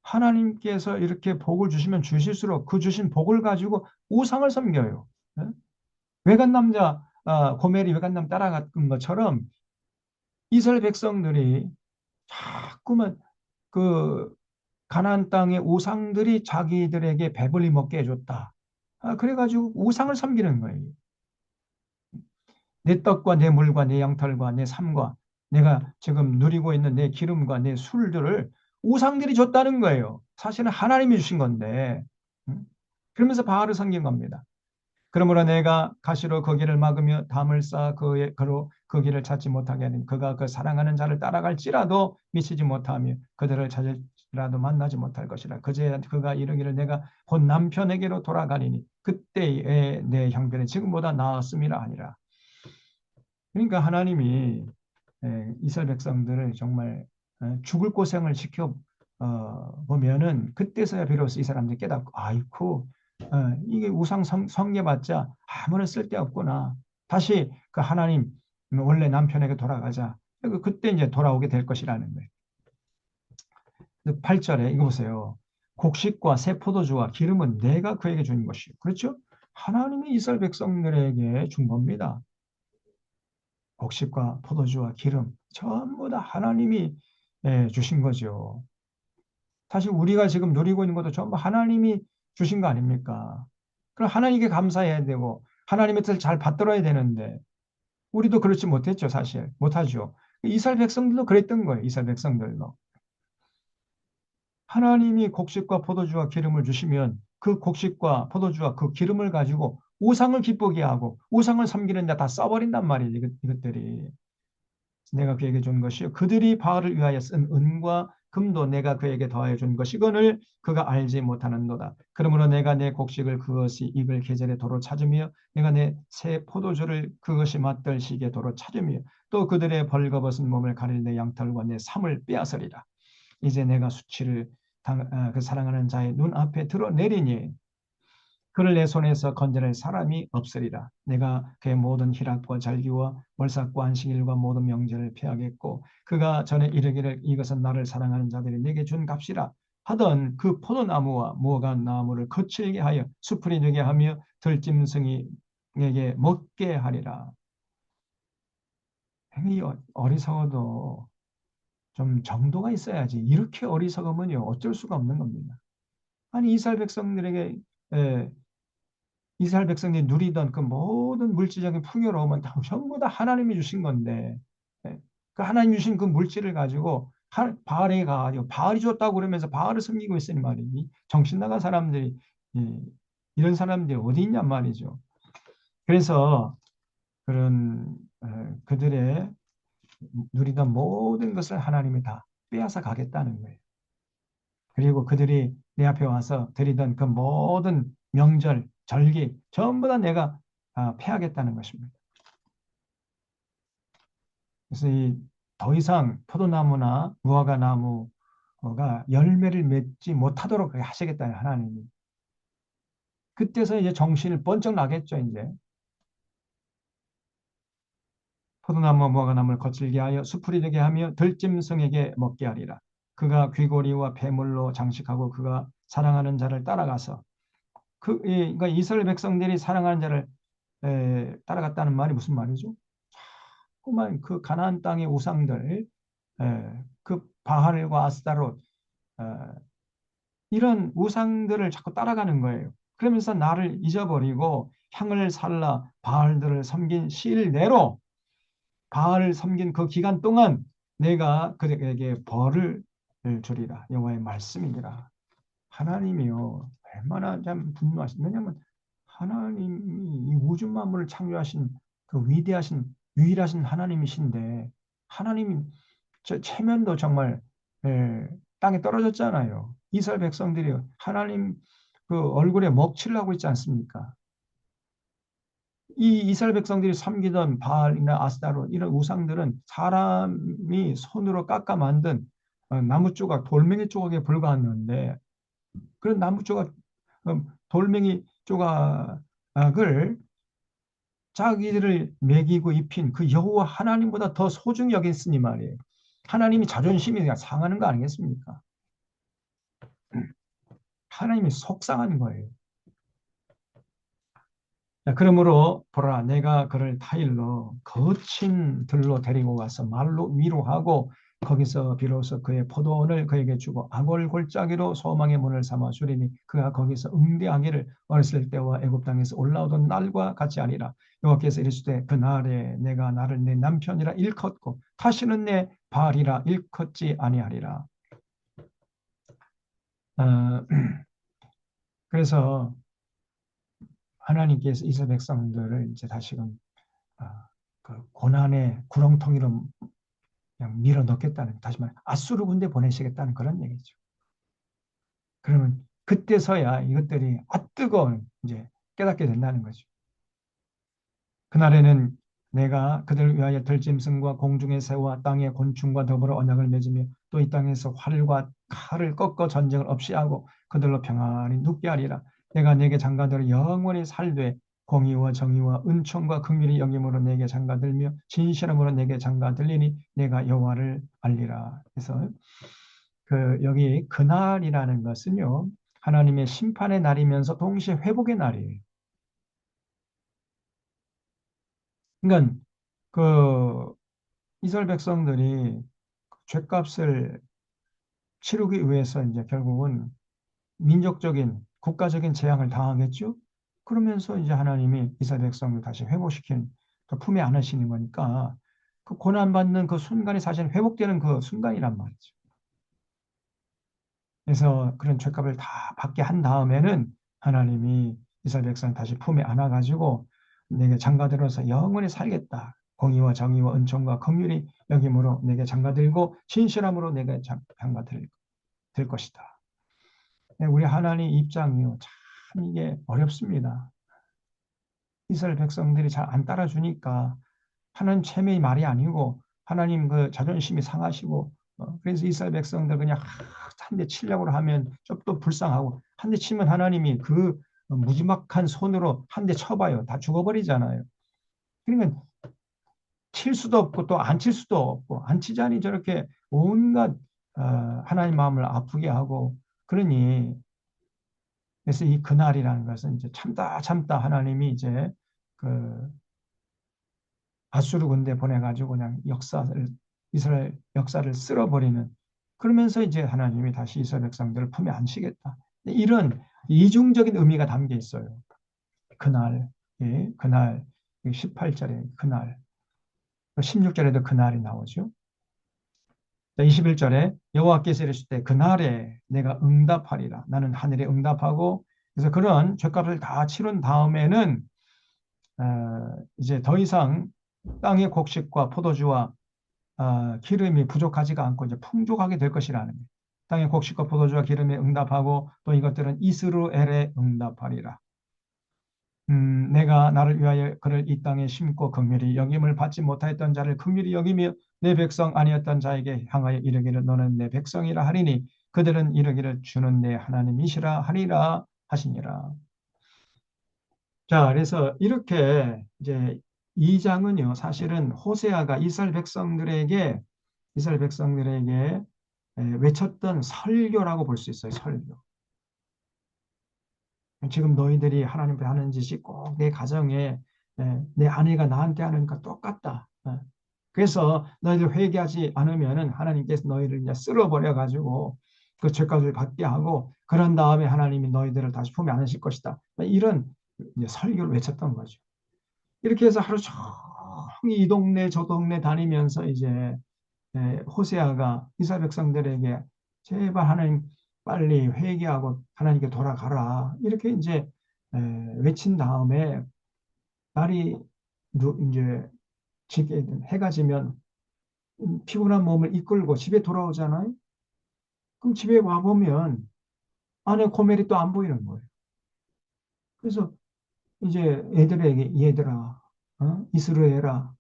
하나님께서 이렇게 복을 주시면 주실수록 그 주신 복을 가지고 우상을 섬겨요. 예? 외간 남자 고멜이 외간 남 따라갔던 것처럼 이스라엘 백성들이 자꾸만 그 가나안 땅의 우상들이 자기들에게 배불리 먹게 해줬다. 그래가지고 우상을 섬기는 거예요. 내 떡과 내 물과 내 양털과 내 삶과 내가 지금 누리고 있는 내 기름과 내 술들을 우상들이 줬다는 거예요. 사실은 하나님이 주신 건데. 음? 그러면서 바알을 섬긴 겁니다. 그러므로 내가 가시로 그 길을 막으며 담을 쌓아 그로 그 길을 찾지 못하게 하니 그가 그 사랑하는 자를 따라갈지라도 미치지 못하며 그들을 찾을지라도 만나지 못할 것이라. 그제 그가 이르기를 내가 곧 남편에게로 돌아가리니 그때의 내 형편이 지금보다 나았음이라 하니라. 그러니까 하나님이 이스라엘 백성들을 정말 죽을 고생을 시켜 보면은 그때서야 비로소 이 사람들이 깨닫고 아이쿠 이게 우상 성례받자 아무런 쓸데없구나. 다시 그 하나님 원래 남편에게 돌아가자. 그때 이제 돌아오게 될 것이라는 거예요. 8절에 이거 보세요. 곡식과 새 포도주와 기름은 내가 그에게 준 것이요. 그렇죠? 하나님이 이스라엘 백성들에게 준 겁니다. 곡식과 포도주와 기름 전부 다 하나님이 주신 거죠. 사실 우리가 지금 누리고 있는 것도 전부 하나님이 주신 거 아닙니까? 그럼 하나님께 감사해야 되고 하나님의 뜻을 잘 받들어야 되는데 우리도 그렇지 못했죠, 사실. 못하죠. 이스라엘 백성들도 그랬던 거예요, 이스라엘 백성들도. 하나님이 곡식과 포도주와 기름을 주시면 그 곡식과 포도주와 그 기름을 가지고 우상을 기쁘게 하고 우상을 섬기는 데 다 써버린단 말이에요, 이것들이. 내가 그에게 준 것이요 그들이 바알을 위하여 쓴 은과 금도 내가 그에게 더하여 준 것이거늘 그가 알지 못하는도다. 그러므로 내가 내 곡식을 그것이 익을 계절에 도로 찾으며 내가 내 새 포도주를 그것이 맛들 시기에 도로 찾으며 또 그들의 벌거벗은 몸을 가릴 내 양털과 내 삶을 빼앗으리라. 이제 내가 수치를 그 사랑하는 자의 눈앞에 드러내리니 그를 내 손에서 건져낼 사람이 없으리라. 내가 그의 모든 희락과 절기와 월삭과 안식일과 모든 명절을 피하겠고 그가 전에 이르기를 이것은 나를 사랑하는 자들이 내게 준 값이라 하던 그 포도나무와 무화과 나무를 거칠게 하여 수풀이 되게 하며 들짐승이에게 먹게 하리라. 이 어리석어도 좀 정도가 있어야지. 이렇게 어리석으면요 어쩔 수가 없는 겁니다. 아니 이스라엘 백성들에게 이스라엘 백성들이 누리던 그 모든 물질적인 풍요로움은 다 전부 다 하나님이 주신 건데 그 하나님 주신 그 물질을 가지고 바알에 가가지고 바알이 줬다고 그러면서 바알을 섬기고 있으니 말이지. 정신 나간 사람들이, 예, 이런 사람들이 어디 있냔 말이죠. 그래서 그런 그들의 누리던 모든 것을 하나님이 다 빼앗아 가겠다는 거예요. 그리고 그들이 내 앞에 와서 드리던 그 모든 명절, 절기 전부 다 내가 패하겠다는 것입니다. 그래서 더 이상 포도나무나 무화과 나무가 열매를 맺지 못하도록 그렇게 하시겠다는 하나님이. 그때서 이제 정신을 번쩍 나겠죠, 이제. 포도나무와 무화과나무를 거칠게 하여 수풀이 되게 하며 들짐승에게 먹게 하리라. 그가 귀고리와 폐물로 장식하고 그가 사랑하는 자를 따라가서 그러니까 이스라엘 백성들이 사랑하는 자를 따라갔다는 말이 무슨 말이죠? 자꾸만 그 가나안 땅의 우상들, 그 바할과 아스타롯, 어, 이런 우상들을 자꾸 따라가는 거예요. 그러면서 나를 잊어버리고 향을 살라 바알들을 섬긴 시일 내로 바알을 섬긴 그 기간 동안 내가 그에게 벌을 주리라. 여호와의 말씀이니라. 하나님이요. 얼마나 참 분노하신. 왜냐하면 하나님이 이 우주 만물을 창조하신 그 위대하신 유일하신 하나님이신데 하나님이 저 체면도 정말 땅에 떨어졌잖아요. 이스라엘 백성들이 하나님 그 얼굴에 먹칠을 하고 있지 않습니까? 이 이스라엘 백성들이 섬기던 바알이나 아스타롯 이런 우상들은 사람이 손으로 깎아 만든 나무 조각, 돌멩이 조각에 불과했는데 그런 나무 조각, 돌멩이 조각을 자기들을 먹이고 입힌 그 여호와 하나님보다 더 소중히 여겼으니 말이에요. 하나님이 자존심이 상하는 거 아니겠습니까? 하나님이 속상한 거예요. 자, 그러므로 보라 내가 그를 타일러 거친 들로 데리고 가서 말로 위로하고 거기서 비로소 그의 포도원을 그에게 주고 아골 골짜기로 소망의 문을 삼아 주리니 그가 거기서 응대하기를 어렸을 때와 애굽 땅에서 올라오던 날과 같이 하리라. 여호와께서 이르시되 그 날에 내가 나를 내 남편이라 일컫고 다시는 내 발이라 일컫지 아니하리라. 어, 그래서 하나님께서 이스라엘 백성들을 이제 다시금 그 고난의 구렁텅이로 그냥 밀어 넣겠다는, 다시 말해 아수르 군대 보내시겠다는 그런 얘기죠. 그러면 그때서야 이것들이 뜨거워 이제 깨닫게 된다는 거죠. 그날에는 내가 그들 위하여 들짐승과 공중의 새와 땅의 곤충과 더불어 언약을 맺으며 또 이 땅에서 활과 칼을 꺾어 전쟁을 없이 하고 그들로 평안히 눕게 하리라. 내가 내게 장가들을 영원히 살되 공의와 정의와 은총과 긍휼이 여김으로 내게 장가들며 진실함으로 내게 장가들리니 내가 여호와를 알리라. 그래서 그 여기 그날이라는 것은요 하나님의 심판의 날이면서 동시에 회복의 날이에요. 그러니까 그 이스라엘 백성들이 죄값을 치르기 위해서 이제 결국은 민족적인 국가적인 재앙을 당하겠죠. 그러면서 이제 하나님이 이스라엘 백성을 다시 회복시킨 그 품에 안으시는 거니까 그 고난받는 그 순간이 사실 회복되는 그 순간이란 말이죠. 그래서 그런 죄값을 다 받게 한 다음에는 하나님이 이스라엘 백성 다시 품에 안아가지고 내게 장가들어서 영원히 살겠다. 공의와 정의와 은총과 긍휼이 여김으로 내게 장가들고 진실함으로 내게 장가들 것이다. 우리 하나님 입장이요. 참 이게 어렵습니다. 이스라엘 백성들이 잘 안 따라주니까 하나님 체면이 말이 아니고 하나님 그 자존심이 상하시고 그래서 이스라엘 백성들 그냥 한 대 치려고 하면 좀 또 불쌍하고 한 대 치면 하나님이 그 무지막한 손으로 한 대 쳐봐요. 다 죽어버리잖아요. 그러니까 칠 수도 없고 또 안 칠 수도 없고 안 치자니 저렇게 온갖 하나님 마음을 아프게 하고 그러니 그래서 이 그날이라는 것은 이제 참다 참다 하나님이 이제 그 아수르 군대 보내가지고 그냥 이스라엘 역사를 쓸어버리는 그러면서 이제 하나님이 다시 이스라엘 백성들을 품에 안시겠다. 이런 이중적인 의미가 담겨 있어요. 그날, 예, 그날 18절에 그날, 16절에도 그날이 나오죠. 자, 21절에 여호와께서 이르실 때 그날에 내가 응답하리라. 나는 하늘에 응답하고, 그래서 그런 죄값을 다 치른 다음에는 이제 더 이상 땅의 곡식과 포도주와 기름이 부족하지가 않고 이제 풍족하게 될 것이라는 거예요. 땅의 곡식과 포도주와 기름에 응답하고 또 이것들은 이스루엘에 응답하리라. 내가 나를 위하여 그를 이 땅에 심고 긍휼히 여김을 받지 못하였던 자를 긍휼히 여기며 내 백성 아니었던 자에게 향하여 이르기를 너는 내 백성이라 하리니 그들은 이르기를 주는 내 하나님이시라 하리라 하시니라. 자, 그래서 이렇게 이제 이 장은요, 사실은 호세아가 이스라엘 백성들에게 외쳤던 설교라고 볼 수 있어요. 설교. 지금 너희들이 하나님 앞에 하는 짓이 꼭 내 가정에 내 아내가 나한테 하니까 똑같다. 그래서 너희들 회개하지 않으면은 하나님께서 너희를 이제 쓸어버려 가지고 그 죄값을 받게 하고 그런 다음에 하나님이 너희들을 다시 품에 안으실 것이다. 이런 이제 설교를 외쳤던 거죠. 이렇게 해서 하루 종일 이 동네 저 동네 다니면서 이제 호세아가 이스라엘 백성들에게 제발 하나님 빨리 회개하고 하나님께 돌아가라 이렇게 이제 외친 다음에 날이 이제 해가 지면 피곤한 몸을 이끌고 집에 돌아오잖아요. 그럼 집에 와 보면 안에 고멜이 또 안 보이는 거예요. 그래서 이제 애들에게 얘들아, 이스라엘아,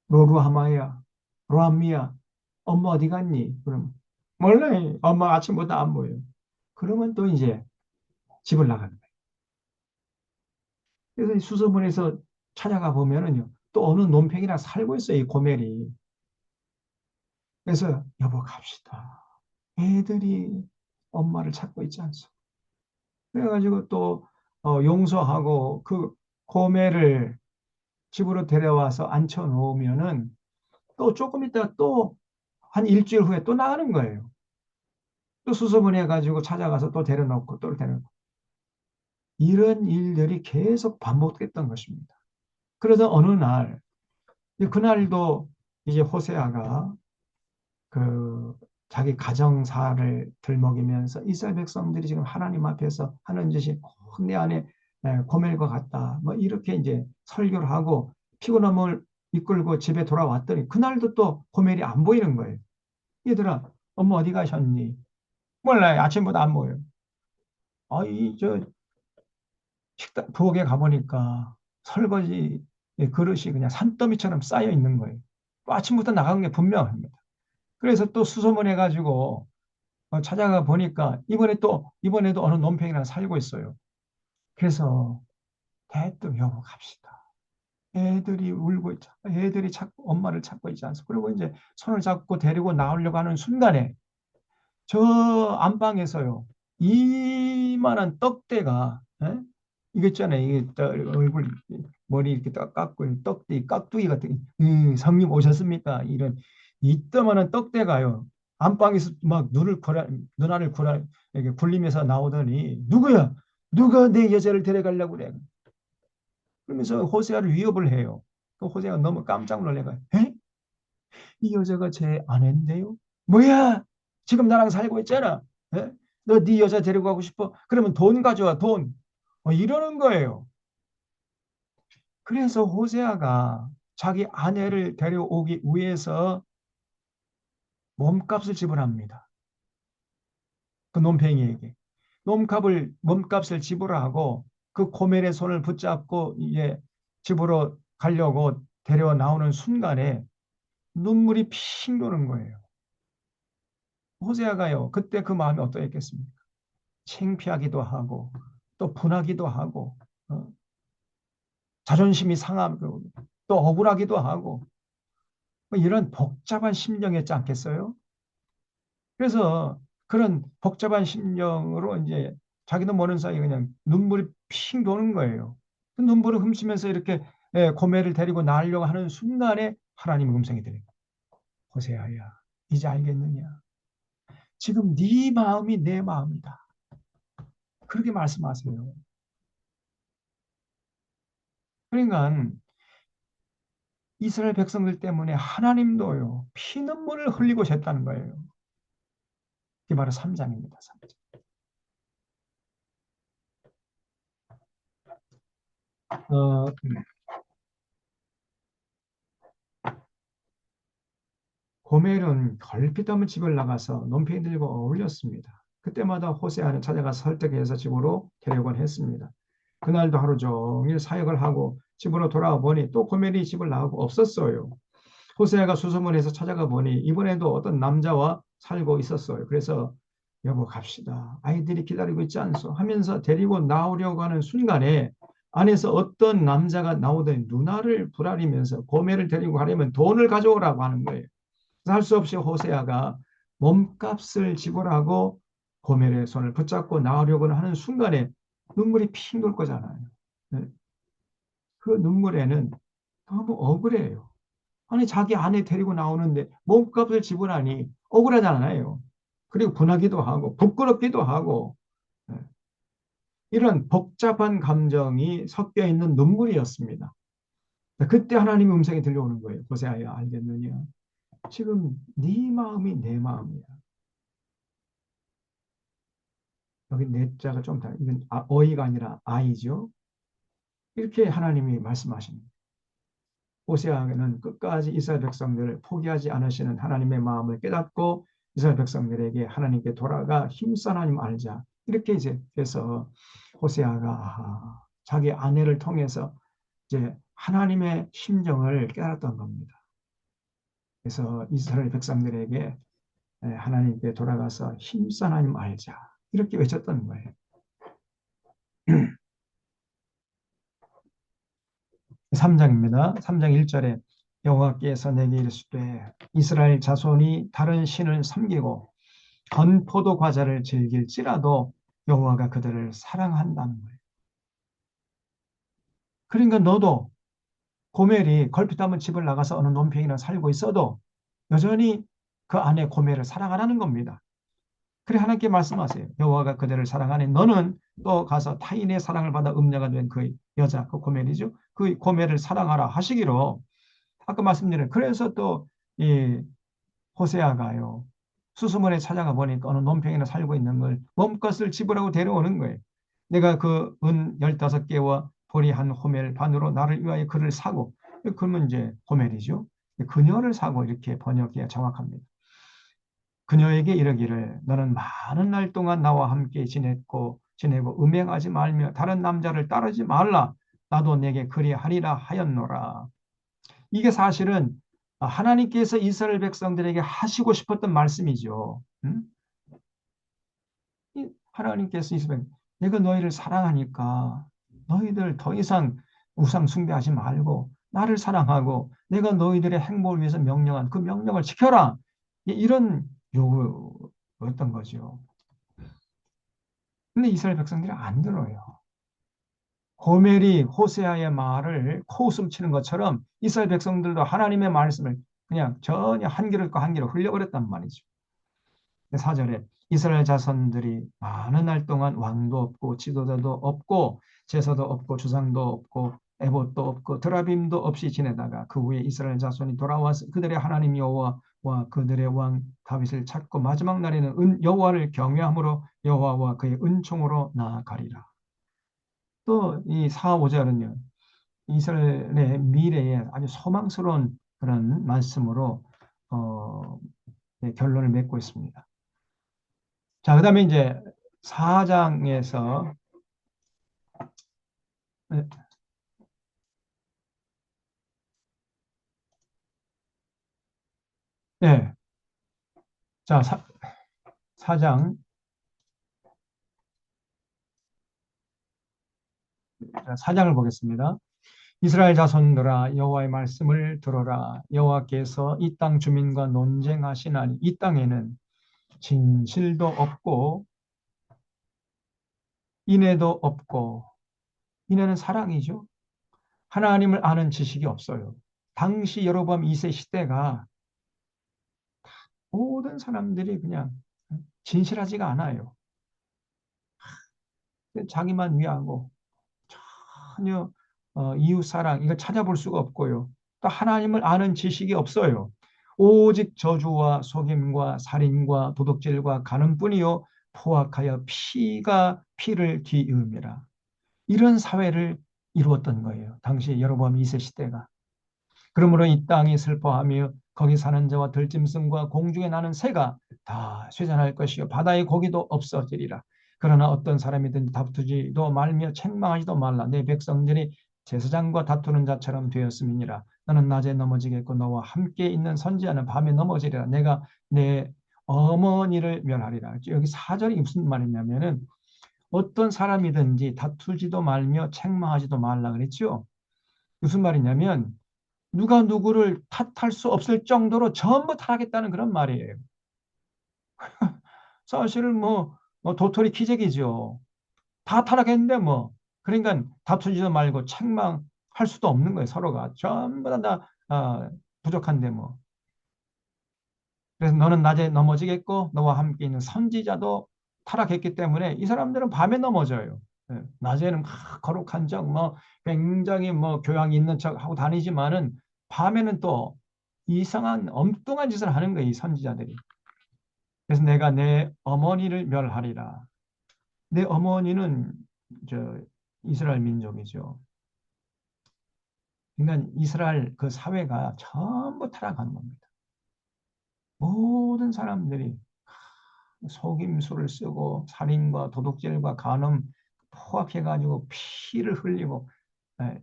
로루하마야, 로암미야, 엄마 어디 갔니? 그럼 몰라, 엄마 아침부터 안 보여. 그러면 또 이제 집을 나가는 거예요. 그래서 이 수소문에서 찾아가 보면은요, 또 어느 논팽이나 살고 있어요, 이 고멜이. 그래서 여보 갑시다. 애들이 엄마를 찾고 있지 않소. 그래가지고 또 용서하고 그 고멜을 집으로 데려와서 앉혀 놓으면은 또 조금 있다가 또 한 일주일 후에 또 나가는 거예요. 또 수소문해 가지고 찾아가서 또 데려놓고 또 데려놓고 이런 일들이 계속 반복됐던 것입니다. 그러다 어느 날 그날도 이제 호세아가 그 자기 가정사를 들먹이면서 이스라엘 백성들이 지금 하나님 앞에서 하는 짓이 꼭 내 안에 고멜과 같다. 뭐 이렇게 이제 설교를 하고 피곤함을 이끌고 집에 돌아왔더니 그날도 또 고멜이 안 보이는 거예요. 얘들아, 엄마 어디 가셨니? 몰라요. 아침부터 안 보여요. 저 식당 부엌에 가보니까 설거지 그릇이 그냥 산더미처럼 쌓여 있는 거예요. 아침부터 나간 게 분명합니다. 그래서 또 수소문해가지고 찾아가 보니까 이번에도 어느 논팽이랑 살고 있어요. 그래서 대뜸 여보 갑시다. 애들이 울고 있자. 애들이 자꾸 엄마를 찾고 있지 않습니까? 그리고 이제 손을 잡고 데리고 나오려고 하는 순간에 저 안방에서요. 이만한 떡대가 이거 있잖아요. 이게 얼굴 머리 이렇게 딱 깎고 떡대 깍두기 같은 성님 오셨습니까? 이런 이따만한 떡대가요. 안방에서 막 눈알을 이렇게 굴리면서 나오더니 누구야? 누가 내 여자를 데려가려고 그래? 그러면서 호세아를 위협을 해요. 그 호세아가 너무 깜짝 놀래가. 에? 이 여자가 제 아내인데요? 뭐야? 지금 나랑 살고 있잖아. 에? 너 네 여자 데리고 가고 싶어? 그러면 돈 가져와, 돈. 이러는 거예요. 그래서 호세아가 자기 아내를 데려오기 위해서 몸값을 지불합니다. 그 논팽이에게. 몸값을 지불하고 그 고멜의 손을 붙잡고 이제 집으로 가려고 데려 나오는 순간에 눈물이 핑 도는 거예요. 호세아가요. 그때 그 마음이 어떠했겠습니까? 창피하기도 하고 또 분하기도 하고 어? 자존심이 상하고 또 억울하기도 하고 뭐 이런 복잡한 심정이었지 않겠어요? 그래서 그런 복잡한 심정으로 이제 자기도 모르는 사이에 그냥 눈물이 핑 도는 거예요. 그 눈물을 훔치면서 이렇게 고멜을 데리고 나으려고 하는 순간에 하나님의 음성이 들려요. 호세아야, 이제 알겠느냐? 지금 네 마음이 내 마음이다. 그렇게 말씀하세요. 그러니까 이스라엘 백성들 때문에 하나님도요, 피눈물을 흘리고 싶다는 거예요. 이게 바로 3장입니다. 3장. 어, 고멜은 걸핏하면 집을 나가서 논팽이 들고 어울렸습니다. 그때마다 호세아는 찾아가서 설득해서 집으로 데려오곤 했습니다. 그날도 하루 종일 사역을 하고 집으로 돌아와 보니 또 고멜이 집을 나가고 없었어요. 호세아가 수소문해서 찾아가 보니 이번에도 어떤 남자와 살고 있었어요. 그래서 여보 갑시다. 아이들이 기다리고 있지 않소? 하면서 데리고 나오려고 하는 순간에 안에서 어떤 남자가 나오더니 누나를 부라리면서 고멜을 데리고 가려면 돈을 가져오라고 하는 거예요. 할 수 없이 호세아가 몸값을 지불하고 고멜의 손을 붙잡고 나오려고 하는 순간에 눈물이 핑 돌 거잖아요. 네. 그 눈물에는 너무 억울해요. 아니 자기 아내 데리고 나오는데 몸값을 지불하니 억울하잖아요. 그리고 분하기도 하고 부끄럽기도 하고 네. 이런 복잡한 감정이 섞여 있는 눈물이었습니다. 그때 하나님의 음성이 들려오는 거예요. 호세아야 알겠느냐? 지금 네 마음이 내 마음이야. 여기 내 자가 좀 다, 이건 어이가 아니라 아이죠. 이렇게 하나님이 말씀하십니다. 호세아는 끝까지 이스라엘 백성들을 포기하지 않으시는 하나님의 마음을 깨닫고 이스라엘 백성들에게 하나님께 돌아가 힘써 하나님 알자. 이렇게 이제 해서 호세아가 자기 아내를 통해서 이제 하나님의 심정을 깨달았던 겁니다. 그래서 이스라엘 백성들에게 하나님께 돌아가서 힘써 하나님 알자. 이렇게 외쳤던 거예요. 3장입니다. 3장 1절에 여호와께서 내게 이르시되 이스라엘 자손이 다른 신을 섬기고 건포도 과자를 즐길지라도 여호와가 그들을 사랑한다는 거예요. 그러니까 너도 고멜이 걸핏하면 집을 나가서 어느 논팽이나 살고 있어도 여전히 그 안에 고멜을 사랑하라는 겁니다. 그래 하나님께 말씀하세요. 여호와가 그들을 사랑하니 너는 또 가서 타인의 사랑을 받아 음녀가 된 그 여자, 그 고멜이죠. 그 고멜을 사랑하라 하시기로 아까 말씀드린 그래서 또 이 호세아가요. 수수문에 찾아가 보니까 어느 논평이나 살고 있는 걸 몸값을 지불하고 데려오는 거예요. 내가 그 은 15개와 보리 한 호멜 반으로 나를 위하여 그를 사고 그러면 이제 호멜이죠. 그녀를 사고 이렇게 번역해야 정확합니다. 그녀에게 이르기를 너는 많은 날 동안 나와 함께 지내고 음행하지 말며 다른 남자를 따르지 말라. 나도 내게 그리하리라 하였노라. 이게 사실은 하나님께서 이스라엘 백성들에게 하시고 싶었던 말씀이죠. 하나님께서 이스라엘 내가 너희를 사랑하니까 너희들 더 이상 우상 숭배하지 말고 나를 사랑하고 내가 너희들의 행복을 위해서 명령한 그 명령을 지켜라. 이런 요구였던 거죠. 근데 이스라엘 백성들이 안 들어요. 고멜이 호세아의 말을 코웃음 치는 것처럼 이스라엘 백성들도 하나님의 말씀을 그냥 전혀 한 귀로 한 귀로 흘려버렸단 말이죠. 4절에 이스라엘 자손들이 많은 날 동안 왕도 없고 지도자도 없고 제사도 없고 주상도 없고 에봇도 없고 드라빔도 없이 지내다가 그 후에 이스라엘 자손이 돌아와서 그들의 하나님 여호와와 그들의 왕 다윗을 찾고 마지막 날에는 여호와를 경외함으로 여호와와 그의 은총으로 나아가리라. 또 이 4, 5절은요. 이스라엘의 미래에 아주 소망스러운 그런 말씀으로 네, 결론을 맺고 있습니다. 자, 그 다음에 이제 4장에서 네, 자, 4장 4장을 보겠습니다. 이스라엘 자손들아 여호와의 말씀을 들어라. 여호와께서 이 땅 주민과 논쟁하시나니 이 땅에는 진실도 없고 인애도 없고 인애는 사랑이죠. 하나님을 아는 지식이 없어요. 당시 여로보암 2세 시대가 모든 사람들이 그냥 진실하지가 않아요. 자기만 위하고 전혀 이웃 사랑 이걸 찾아볼 수가 없고요. 또 하나님을 아는 지식이 없어요. 오직 저주와 속임과 살인과 도둑질과 간음뿐이요 포악하여 피가 피를 뒤이음이라. 이런 사회를 이루었던 거예요. 당시 여로보암 2세 시대가. 그러므로 이 땅이 슬퍼하며 거기 사는 자와 들짐승과 공중에 나는 새가 다 쇠잔할 것이요 바다의 고기도 없어지리라. 그러나 어떤 사람이든지 다투지도 말며 책망하지도 말라. 내 백성들이 제사장과 다투는 자처럼 되었음이니라. 너는 낮에 넘어지겠고 너와 함께 있는 선지자는 밤에 넘어지리라. 내가 내 어머니를 멸하리라. 여기 사절이 무슨 말이냐면은 어떤 사람이든지 다투지도 말며 책망하지도 말라 그랬죠. 무슨 말이냐면 누가 누구를 탓할 수 없을 정도로 전부 타락했다는 그런 말이에요. 사실은 뭐 도토리 키재기죠. 다 타락했는데 뭐 그러니까 다투지도 말고 책망할 수도 없는 거예요. 서로가 전부 다 부족한데 뭐. 그래서 너는 낮에 넘어지겠고 너와 함께 있는 선지자도 타락했기 때문에 이 사람들은 밤에 넘어져요. 예, 낮에는 막 거룩한 척, 뭐 굉장히 뭐 교양 있는 척 하고 다니지만은 밤에는 또 이상한 엉뚱한 짓을 하는 거예요, 이 선지자들이. 그래서 내가 내 어머니를 멸하리라. 내 어머니는 저 이스라엘 민족이죠. 그러니까 이스라엘 그 사회가 전부 타락한 겁니다. 모든 사람들이 속임수를 쓰고 살인과 도둑질과 간음 포악해가지고 피를 흘리고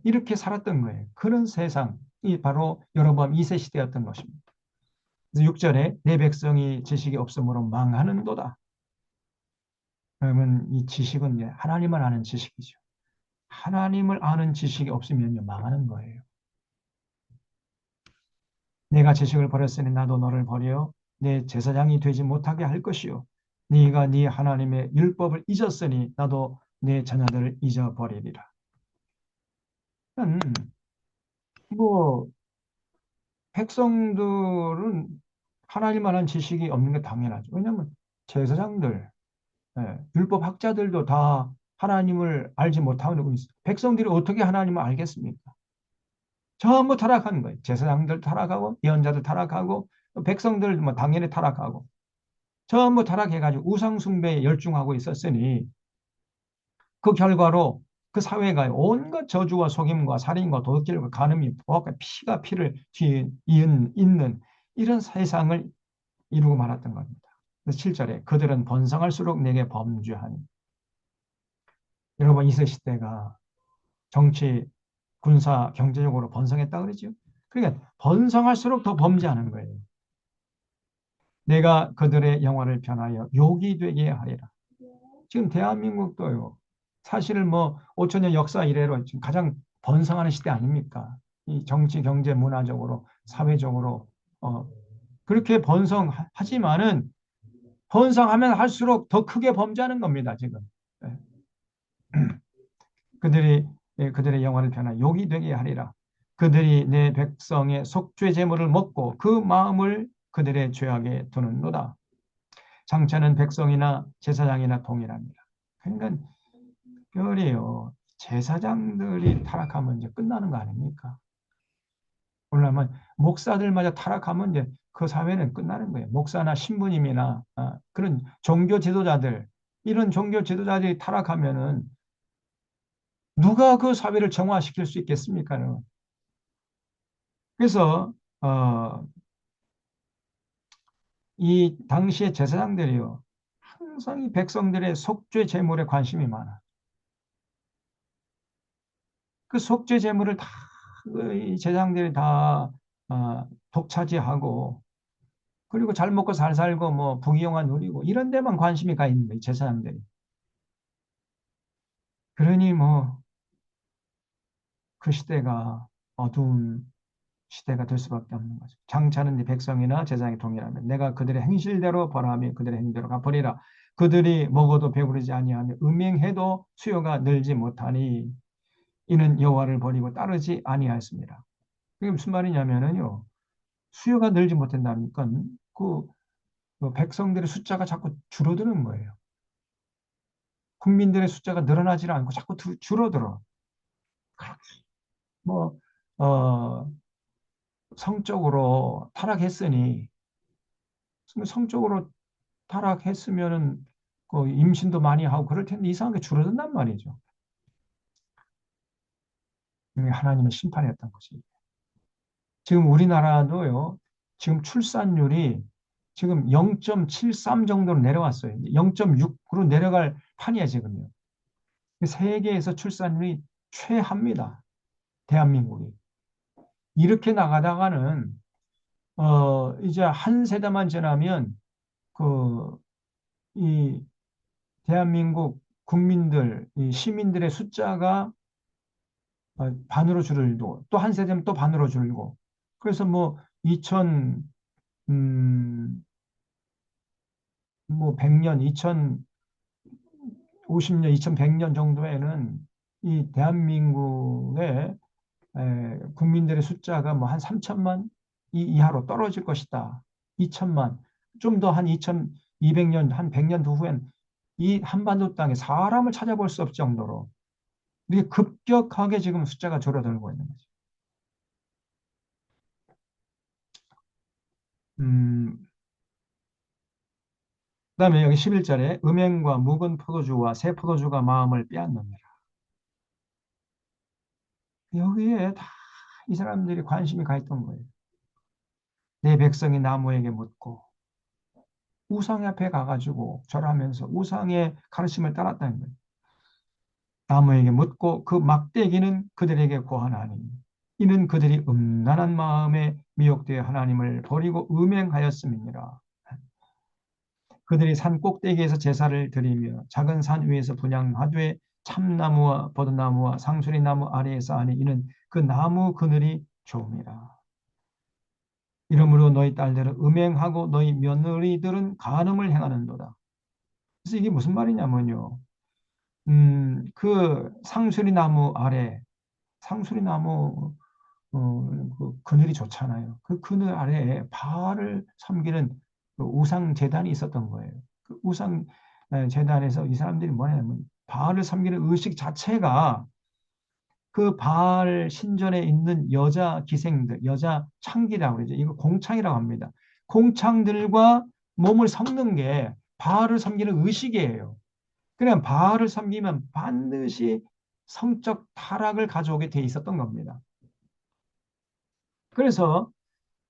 이렇게 살았던 거예요. 그런 세상이 바로 여로보암 2세 시대였던 것입니다. 그래서 6절에 내 백성이 지식이 없으므로 망하는도다. 그러면 이 지식은 이제 하나님을 아는 지식이죠. 하나님을 아는 지식이 없으면 망하는 거예요. 내가 지식을 버렸으니 나도 너를 버려 내 제사장이 되지 못하게 할 것이요. 네가 네 하나님의 율법을 잊었으니 나도 내 자녀들을 잊어버리리라. 뭐 백성들은 하나님만 한 지식이 없는 게 당연하죠. 왜냐하면 제사장들, 율법 학자들도 다 하나님을 알지 못하고 있어요. 백성들이 어떻게 하나님을 알겠습니까? 전부 타락하는 거예요. 제사장들 타락하고 예언자들 타락하고 백성들 뭐 당연히 타락하고 전부 타락해가지고 우상 숭배에 열중하고 있었으니 그 결과로 그 사회가 온갖 저주와 속임과 살인과 도둑질과 간음이 부엌에 피가 피를 잇는 이런 세상을 이루고 말았던 겁니다. 그래서 7절에 그들은 번성할수록 내게 범죄하니. 여러분 이세 시대가 정치, 군사, 경제적으로 번성했다 그러죠. 그러니까 번성할수록 더 범죄하는 거예요. 내가 그들의 영화를 변하여 욕이 되게 하리라. 지금 대한민국도요. 사실은 뭐 5천 년 역사 이래로 지금 가장 번성하는 시대 아닙니까? 이 정치, 경제, 문화적으로, 사회적으로 그렇게 번성하지만은 번성하면 할수록 더 크게 범죄하는 겁니다. 지금 예. 그들의 영화를 변화 욕이 되게 하리라. 그들이 내 백성의 속죄 제물을 먹고 그 마음을 그들의 죄악에 두는도다. 장차는 백성이나 제사장이나 동일합니다. 그러니까 별이에요. 제사장들이 타락하면 이제 끝나는 거 아닙니까? 그러면 목사들마저 타락하면 이제 그 사회는 끝나는 거예요. 목사나 신부님이나 그런 종교 지도자들 이런 종교 지도자들이 타락하면은 누가 그 사회를 정화시킬 수 있겠습니까? 그래서 이 당시의 제사장들이요 항상 이 백성들의 속죄 제물에 관심이 많아. 그 속죄 제물을 다 이 제사장들이 다 독차지하고 그리고 잘 먹고 잘 살고 뭐 부귀영화 누리고 이런 데만 관심이 가 있는 거예요, 제사장들이. 그러니 뭐 그 시대가 어두운 시대가 될 수밖에 없는 거죠. 장차는 네 백성이나 제사장이 동일하면 내가 그들의 행실대로 벌하며 그들의 행대로 갚으리라. 그들이 먹어도 배부르지 아니하며 음행해도 수요가 늘지 못하니 이는 여호와를 버리고 따르지 아니하였습니다. 이게 무슨 말이냐면은요. 수요가 늘지 못한다니까 그, 그 백성들의 숫자가 자꾸 줄어드는 거예요. 국민들의 숫자가 늘어나지 않고 자꾸 줄어들어. 뭐, 어, 성적으로 타락했으니, 성적으로 타락했으면은 그 임신도 많이 하고 그럴 텐데 이상하게 줄어든단 말이죠. 이게 하나님의 심판이었던 것이. 지금 우리나라도요, 지금 출산율이 지금 0.73 정도로 내려왔어요. 0.6으로 내려갈 판이야, 지금요. 세계에서 출산율이 최하입니다. 대한민국이. 이렇게 나가다가는, 이제 한 세대만 지나면, 이 대한민국 국민들, 이 시민들의 숫자가 반으로 줄고, 또 한 세대면 또 반으로 줄고. 그래서 뭐, 2000, 뭐, 100년, 2050년, 2100년 정도에는 이 대한민국의 국민들의 숫자가 뭐 한 3천만 이하로 떨어질 것이다. 2천만. 좀 더 한 2200년, 한 100년 후엔 이 한반도 땅에 사람을 찾아볼 수 없을 정도로 이렇게 급격하게 지금 숫자가 줄어들고 있는 거죠. 음, 그다음에 여기 11절에 음행과 묵은 포도주와 새 포도주가 마음을 빼앗느니라. 여기에 다 이 사람들이 관심이 가 있던 거예요. 내 백성이 나무에게 묻고 우상 앞에 가가지고 절하면서 우상의 가르침을 따랐다는 거예요. 나무에게 묻고 그 막대기는 그들에게 고하나니 이는 그들이 음란한 마음에 미혹되어 하나님을 버리고 음행하였음이니라. 그들이 산 꼭대기에서 제사를 드리며 작은 산 위에서 분향하되 참나무와 버드나무와 상수리나무 아래에서 하니 이는 그 나무 그늘이 좋음이라. 이러므로 너희 딸들은 음행하고 너희 며느리들은 간음을 행하는도다. 그래서 이게 무슨 말이냐면요. 그 상수리나무 아래, 상수리나무 그 그늘이 좋잖아요. 그 그늘 아래에 바알을 섬기는 그 우상 제단이 있었던 거예요. 그 우상 제단에서 이 사람들이 뭐냐면 바알을 섬기는 의식 자체가 그 바알 신전에 있는 여자 기생들, 여자 창기라고 그러죠. 이거 공창이라고 합니다. 공창들과 몸을 섞는 게 바알을 섬기는 의식이에요. 그냥 바알을 섬기면 반드시 성적 타락을 가져오게 돼 있었던 겁니다. 그래서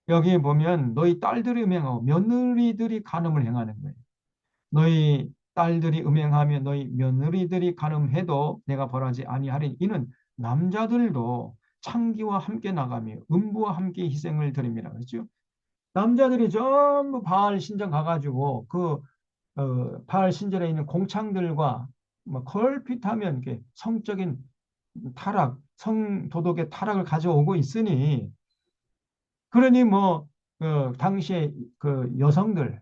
여기 보면 너희 딸들이 음행하고 며느리들이 간음을 행하는 거예요. 너희 딸들이 음행하며 너희 며느리들이 간음해도 내가 벌하지 아니하리니 이는 남자들도 창기와 함께 나가며 음부와 함께 희생을 드림이라 그랬죠. 남자들이 전부 바알 신전 가가지고 그 바알 신전에 있는 공창들과 뭐 걸핏하면 이렇게 성적인 타락, 성도덕의 타락을 가져오고 있으니 그러니 뭐 당시에 그 여성들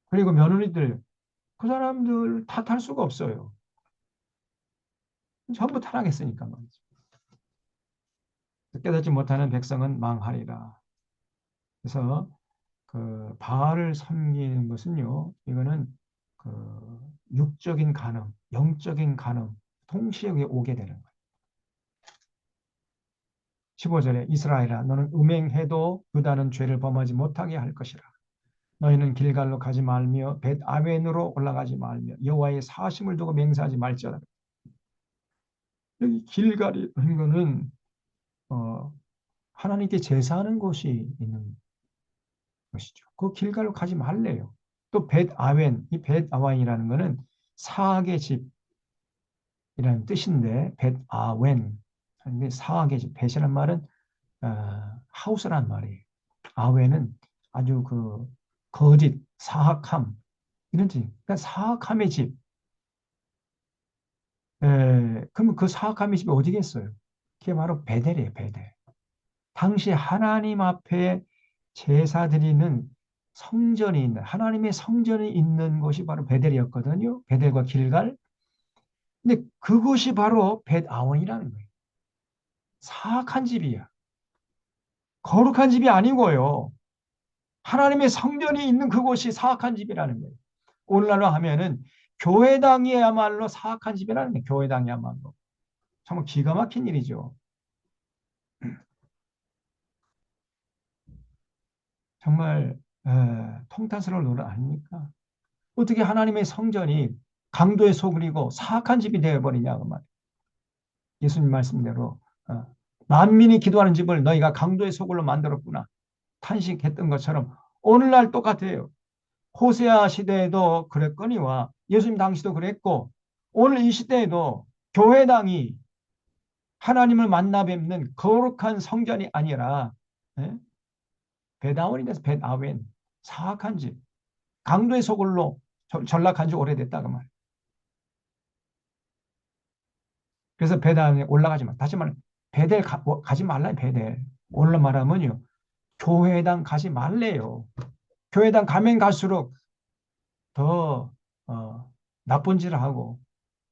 그리고 며느리들 그 사람들 탓할 수가 없어요. 전부 타락했으니까 말이죠. 깨닫지 못하는 백성은 망하리라. 그래서 그 바알을 섬기는 것은요, 이거는 그 육적인 간음, 영적인 간음 동시에 오게 되는 거예요. 15절에 이스라엘아 너는 음행해도 유다는 죄를 범하지 못하게 할 것이라. 너희는 길갈로 가지 말며 벳 아웬으로 올라가지 말며 여호와의 사심을 두고 맹세하지 말지어다. 여기 길갈이라는 거는 어, 하나님께 제사하는 곳이 있는 것이죠. 그 길갈로 가지 말래요. 또 벳 아웬, 이 벳 아웬이라는 거는 사악의 집이라는 뜻인데 벳 아웬, 사악의 집. 벳이라는 말은 하우스란 말이에요. 아웬은 아주 그 거짓, 사악함 이런 뜻. 그러니까 사악함의 집. 그러면 그 사악함의 집이 어디겠어요? 그게 바로 베델이에요, 베델. 당시 하나님 앞에 제사 드리는 성전이 있는, 하나님의 성전이 있는 곳이 바로 베델이었거든요. 베델과 길갈. 근데 그곳이 바로 벳아원이라는 거예요. 사악한 집이야. 거룩한 집이 아니고요. 하나님의 성전이 있는 그곳이 사악한 집이라는 거예요. 오늘날로 하면은 교회당이야말로 사악한 집이라는 거예요. 교회당이야말로. 정말 기가 막힌 일이죠. 정말 통탄스러운 노릇 아닙니까? 어떻게 하나님의 성전이 강도의 소굴이고 사악한 집이 되어버리냐 그 말. 예수님 말씀대로 만민이 기도하는 집을 너희가 강도의 소굴로 만들었구나 탄식했던 것처럼 오늘날 똑같아요. 호세아 시대에도 그랬거니와 예수님 당시도 그랬고 오늘 이 시대에도 교회당이 하나님을 만나 뵙는 거룩한 성전이 아니라 예? 배다원이 돼서 배다웬 사악한 집 강도의 소굴로 전락한 지 오래됐다고 말. 그래서 배단에 올라가지 마. 다시 말해 베델 가지 말라 베델. 오늘 말하면요 교회당 가지 말래요. 교회당 가면 갈수록 더 나쁜 짓을 하고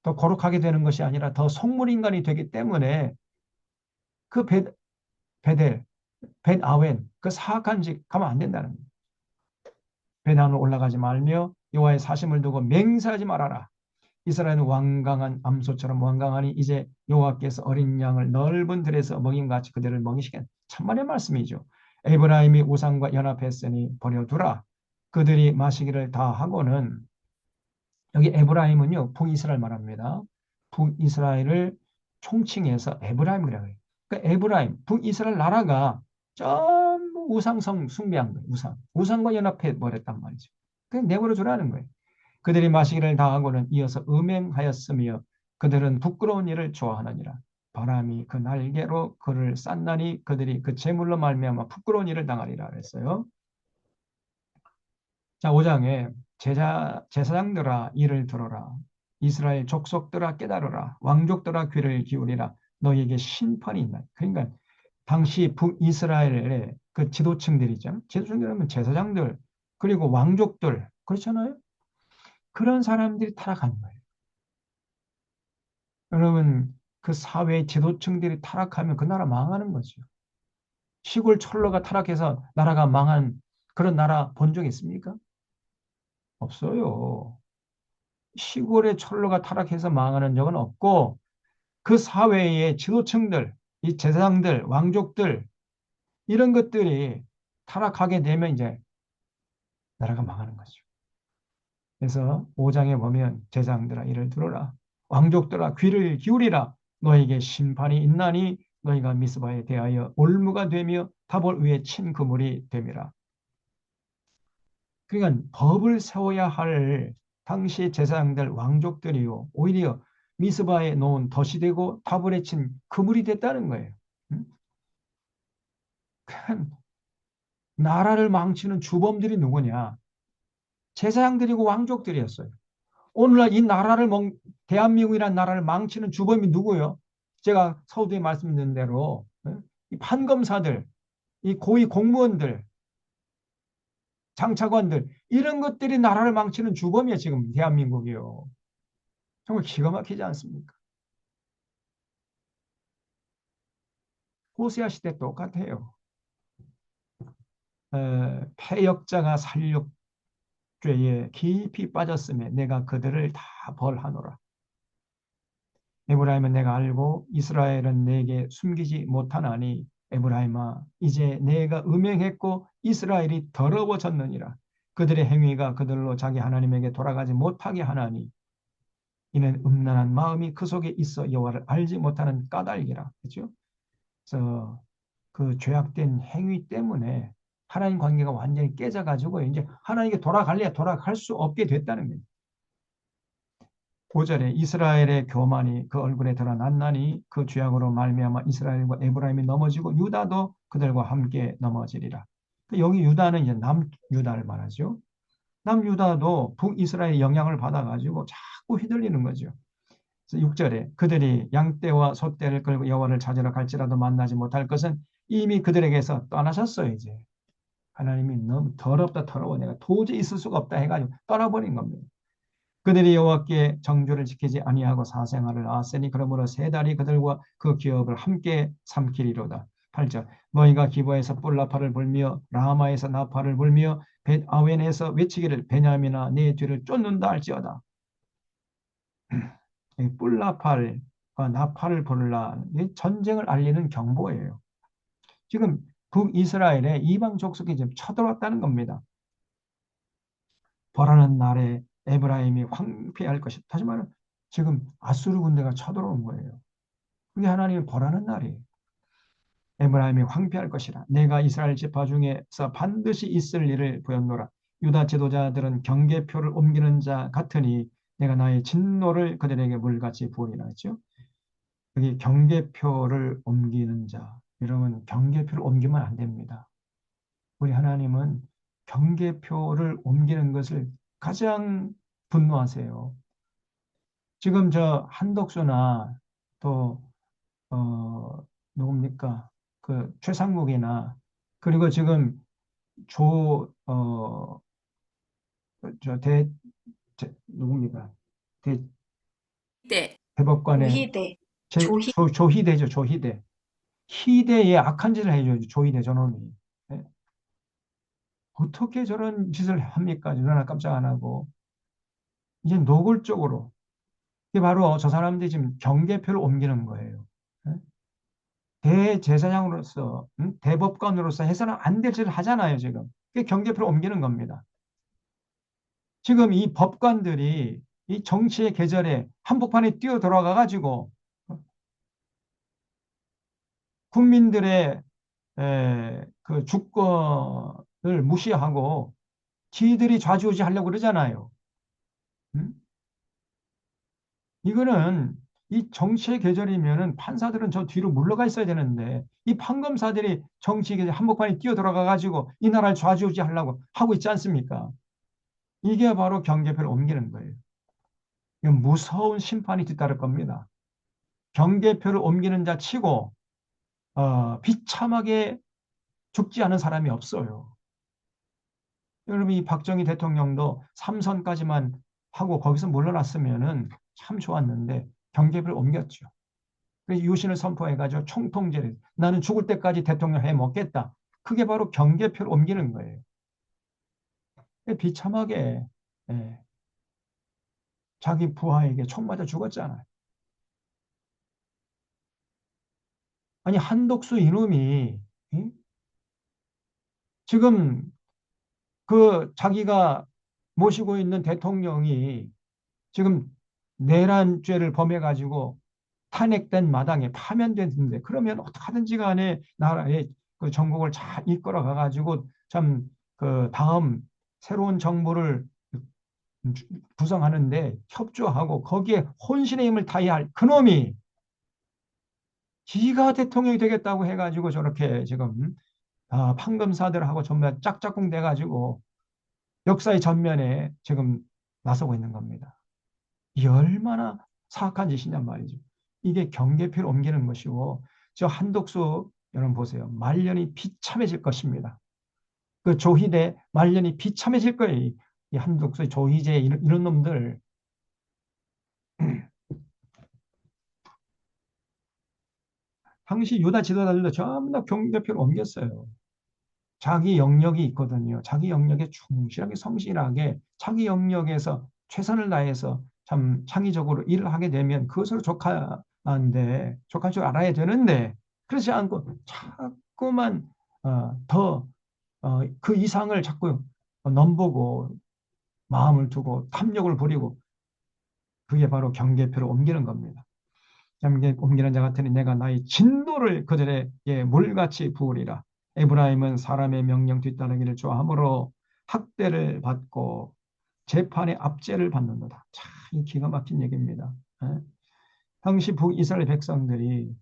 더 거룩하게 되는 것이 아니라 더 속물인간이 되기 때문에 그 베델, 벤아웬 그 사악한 집 가면 안 된다는 거예요. 베단으로 올라가지 말며 여호와의 사심을 두고 맹세하지 말아라. 이스라엘은 완강한 암소처럼 완강하니 이제 여호와께서 어린 양을 넓은 들에서 먹임같이 그들을 먹이시겠. 참말의 말씀이죠. 에브라임이 우상과 연합했으니 버려두라. 그들이 마시기를 다 하고는 여기 에브라임은요 북이스라엘 말합니다. 북이스라엘을 총칭해서 에브라임이라고 해요. 그러니까 에브라임 북이스라엘 나라가 전부 우상성 숭배한 거예요. 우상과 연합해 버렸단 말이죠. 그냥 내버려 두라는 거예요. 그들이 마시기를 다하고는 이어서 음행하였으며 그들은 부끄러운 일을 좋아하느니라. 바람이 그 날개로 그를 쌌나니 그들이 그 재물로 말미암아 부끄러운 일을 당하리라 그랬어요. 자, 5장에 제사장들아 이를 들어라. 이스라엘 족속들아 깨달으라. 왕족들아 귀를 기울이라. 너희에게 심판이 있나. 그러니까 당시 북이스라엘의 그 지도층들이죠. 지도층들은 제사장들 그리고 왕족들 그렇잖아요. 그런 사람들이 타락한 거예요. 여러분 그 사회 지도층들이 타락하면 그 나라 망하는 거죠. 시골 철로가 타락해서 나라가 망한 그런 나라 본 적 있습니까? 없어요. 시골의 철로가 타락해서 망하는 적은 없고 그 사회의 지도층들, 이 제사장들, 왕족들 이런 것들이 타락하게 되면 이제 나라가 망하는 거죠. 그래서 5장에 보면 제사장들아 이를 들어라. 왕족들아 귀를 기울이라. 너에게 심판이 있나니 너희가 미스바에 대하여 올무가 되며 다볼 위에 친 그물이 됨이라. 그러니까 법을 세워야 할 당시 제사장들 왕족들이요 오히려 미스바에 놓은 덫이 되고 다볼에 친 그물이 됐다는 거예요. 그러니까 나라를 망치는 주범들이 누구냐? 제사장들이고 왕족들이었어요. 오늘날 이 나라를 대한민국이라는 나라를 망치는 주범이 누구예요? 제가 서두에 말씀드린 대로 이 판검사들, 이 고위 공무원들, 장차관들 이런 것들이 나라를 망치는 주범이에요. 지금 대한민국이요. 정말 기가 막히지 않습니까? 호세아 시대 똑같아요. 패역자가 살육죄에 깊이 빠졌음에 내가 그들을 다 벌하노라. 에브라임은 내가 알고 이스라엘은 내게 숨기지 못하나니 에브라임아 이제 내가 음행했고 이스라엘이 더러워졌느니라. 그들의 행위가 그들로 자기 하나님에게 돌아가지 못하게 하나니 이는 음란한 마음이 그 속에 있어 여호와를 알지 못하는 까닭이라. 그렇죠? 그래서 그 죄악된 행위 때문에 하나님 관계가 완전히 깨져가지고 이제 하나님께 돌아갈래야 돌아갈 수 없게 됐다는 거예요. 5절에 이스라엘의 교만이 그 얼굴에 드러났나니 그 죄악으로 말미암아 이스라엘과 에브라임이 넘어지고 유다도 그들과 함께 넘어지리라. 여기 유다는 이제 남유다를 말하죠. 남유다도 북이스라엘의 영향을 받아가지고 자꾸 휘둘리는 거죠. 그래서 6절에 그들이 양떼와 소떼를 끌고 여호와를 찾으러 갈지라도 만나지 못할 것은 이미 그들에게서 떠나셨어요. 이제 하나님이 너무 더럽다 더러워 내가 도저히 있을 수가 없다 해가지고 떠나버린 겁니다. 그들이 여호와께 정죄를 지키지 아니하고 사생활을 낳았으니 그러므로 세 달이 그들과 그 기업을 함께 삼키리로다. 8절 너희가 기브에서 뿔나팔을 불며 라마에서 나팔을 불며 벳아웬에서 외치기를 베냐민아 네 뒤를 쫓는다 할지어다. 뿔나팔과 나팔을 불라 전쟁을 알리는 경보예요. 지금 북이스라엘에 이방 족속이 지금 쳐들어왔다는 겁니다. 벌하는 날에 에브라임이 황폐할 것이다. 다시 말하면 지금 아수르 군대가 쳐들어온 거예요. 그게 하나님이 벌하는 날이에요. 에브라임이 황폐할 것이라. 내가 이스라엘 지파 중에서 반드시 있을 일을 보였노라. 유다 지도자들은 경계표를 옮기는 자 같으니 내가 나의 진노를 그들에게 물같이 부으리라 했죠. 여기 경계표를 옮기는 자. 여러분 경계표를 옮기면 안 됩니다. 우리 하나님은 경계표를 옮기는 것을 가장 분노하세요. 지금 저 한덕수나 또 누굽니까? 그 최상목이나 그리고 지금 조 저 누굽니까? 대 네. 대법관의 조희대. 조희. 조희대죠. 조희대. 희대에 악한 짓을 해줘요. 조희대 저놈이. 예? 어떻게 저런 짓을 합니까? 누나 깜짝 안 하고. 이제 노골적으로. 이게 바로 저 사람들이 지금 경계표를 옮기는 거예요. 예? 대제사장으로서, 대법관으로서 해서는 안 될 짓을 하잖아요, 지금. 그게 경계표를 옮기는 겁니다. 지금 이 법관들이 이 정치의 계절에 한복판에 뛰어 들어가 가지고 국민들의 그 주권을 무시하고 지들이 좌지우지하려고 그러잖아요. 음? 이거는 이 정치의 계절이면은 판사들은 저 뒤로 물러가 있어야 되는데 이 판검사들이 정치 계절 한복판에 뛰어 들어가 가지고 이 나라를 좌지우지하려고 하고 있지 않습니까? 이게 바로 경계표를 옮기는 거예요. 이건 무서운 심판이 뒤따를 겁니다. 경계표를 옮기는 자 치고 비참하게 죽지 않은 사람이 없어요. 여러분 이 박정희 대통령도 3선까지만 하고 거기서 물러났으면은 참 좋았는데 경계표를 옮겼죠. 그래서 유신을 선포해가지고 총통제를 나는 죽을 때까지 대통령 해 먹겠다. 그게 바로 경계표를 옮기는 거예요. 비참하게 예, 자기 부하에게 총 맞아 죽었잖아요. 아니 한독수 이놈이 지금 그 자기가 모시고 있는 대통령이 지금 내란죄를 범해가지고 탄핵된 마당에 파면됐는데 그러면 어떻게든지 간에 나라의 그 전국을 잘 이끌어 가가지고 참 그 다음 새로운 정부를 구성하는데 협조하고 거기에 혼신의 힘을 다해야 할 그놈이 지가 대통령이 되겠다고 해가지고 저렇게 지금 판검사들하고 전부 짝짝꿍 돼가지고 역사의 전면에 지금 나서고 있는 겁니다. 이 얼마나 사악한 짓이냔 말이죠. 이게 경계표를 옮기는 것이고 저 한독수 여러분 보세요. 말년이 비참해질 것입니다. 그 조희대 말년이 비참해질 거예요. 이 한독수, 조희재 이런 놈들. 당시 유다 지도자들도 전부 다 경계표를 옮겼어요. 자기 영역이 있거든요. 자기 영역에 충실하게 성실하게 자기 영역에서 최선을 다해서 참 창의적으로 일을 하게 되면 그것으로 족할 줄 알아야 되는데 그렇지 않고 자꾸만 더 그 이상을 자꾸 넘보고 마음을 두고 탐욕을 부리고 그게 바로 경계표를 옮기는 겁니다. 옮기는 자 같으니 내가 나의 진노를 그들에게 물같이 부으리라. 에브라임은 사람의 명령 뒤따르기를 좋아하므로 학대를 받고 재판의 압제를 받는도다. 참 기가 막힌 얘기입니다. 당시 북이스라엘 백성들이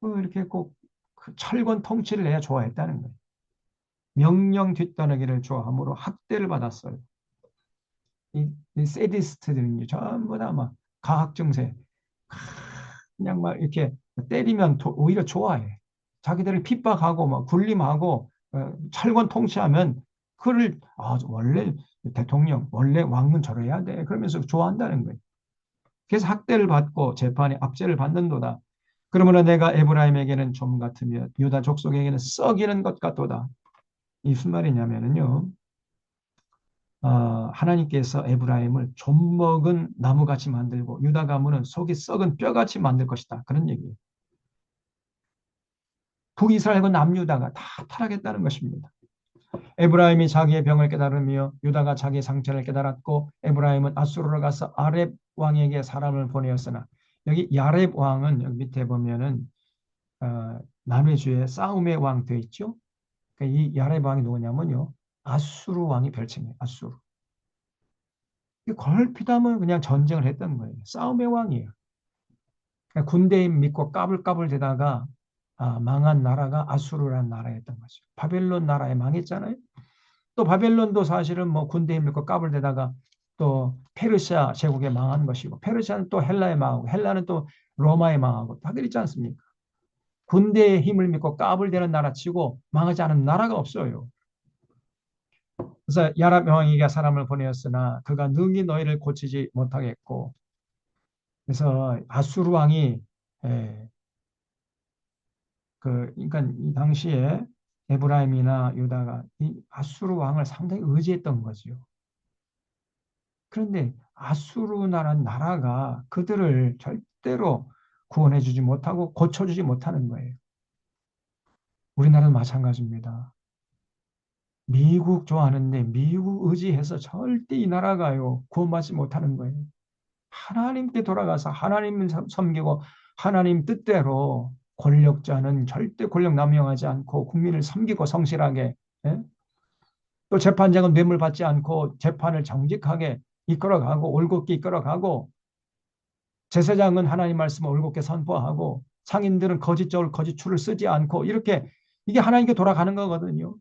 이렇게 꼭 그 철권 통치를 해야 좋아했다는 거예요. 명령 뒤따르기를 좋아하므로 학대를 받았어요. 이 세디스트들은요, 전부 다 막 가학 증세, 그냥 막 이렇게 때리면 오히려 좋아해. 자기들을 핍박하고 막 굴림하고 철권 통치하면 그를 원래 대통령, 원래 왕은 저래야 돼. 그러면서 좋아한다는 거예요. 그래서 학대를 받고 재판에 압제를 받는도다. 그러므로 내가 에브라임에게는 좀 같으며 유다 족속에게는 썩이는 것 같도다. 이 무슨 말이냐면요. 하나님께서 에브라임을 좀 먹은 나무같이 만들고 유다 가문은 속이 썩은 뼈같이 만들 것이다. 그런 얘기예요. 북이스라엘과 남유다가 다 타락했다는 것입니다. 에브라임이 자기의 병을 깨달으며 유다가 자기의 상처를 깨달았고 에브라임은 아수르로 가서 아렙 왕에게 사람을 보내었으나 여기 야렙 왕은 여기 밑에 보면은 남해주에 싸움의 왕 되어 있죠. 그러니까 이 야렙 왕이 누구냐면요. 아수르 왕이 별칭이에요. 아수르. 걸핏하면 그냥 전쟁을 했던 거예요. 싸움의 왕이에요. 그러니까 군대인 믿고 까불까불 대다가 망한 나라가 아수르라는 나라였던 거죠. 바벨론 나라에 망했잖아요. 또 바벨론도 사실은 뭐 군대에 믿고 까불대다가 또 페르시아 제국에 망한 것이고 페르시아는 또 헬라에 망하고 헬라는 또 로마에 망하고 다 그렇지 않습니까? 군대의 힘을 믿고 까불대는 나라 치고 망하지 않은 나라가 없어요. 그래서 야랍 왕에게 사람을 보내었으나 그가 능히 너희를 고치지 못하겠고 그래서 아수르 왕이 그러니까 이 당시에 에브라임이나 유다가 이 아수르 왕을 상당히 의지했던 거죠. 그런데 아수르나라는 나라가 그들을 절대로 구원해주지 못하고 고쳐주지 못하는 거예요. 우리나라도 마찬가지입니다. 미국 좋아하는데 미국 의지해서 절대 이 나라가요 구원받지 못하는 거예요. 하나님께 돌아가서 하나님을 섬기고 하나님 뜻대로 권력자는 절대 권력 남용하지 않고 국민을 섬기고 성실하게 예? 또 재판장은 뇌물 받지 않고 재판을 정직하게 이끌어가고 올곧게 이끌어가고 제사장은 하나님 말씀을 올곧게 선포하고 상인들은 거짓적으로 거짓줄을 쓰지 않고 이렇게 이게 하나님께 돌아가는 거거든요.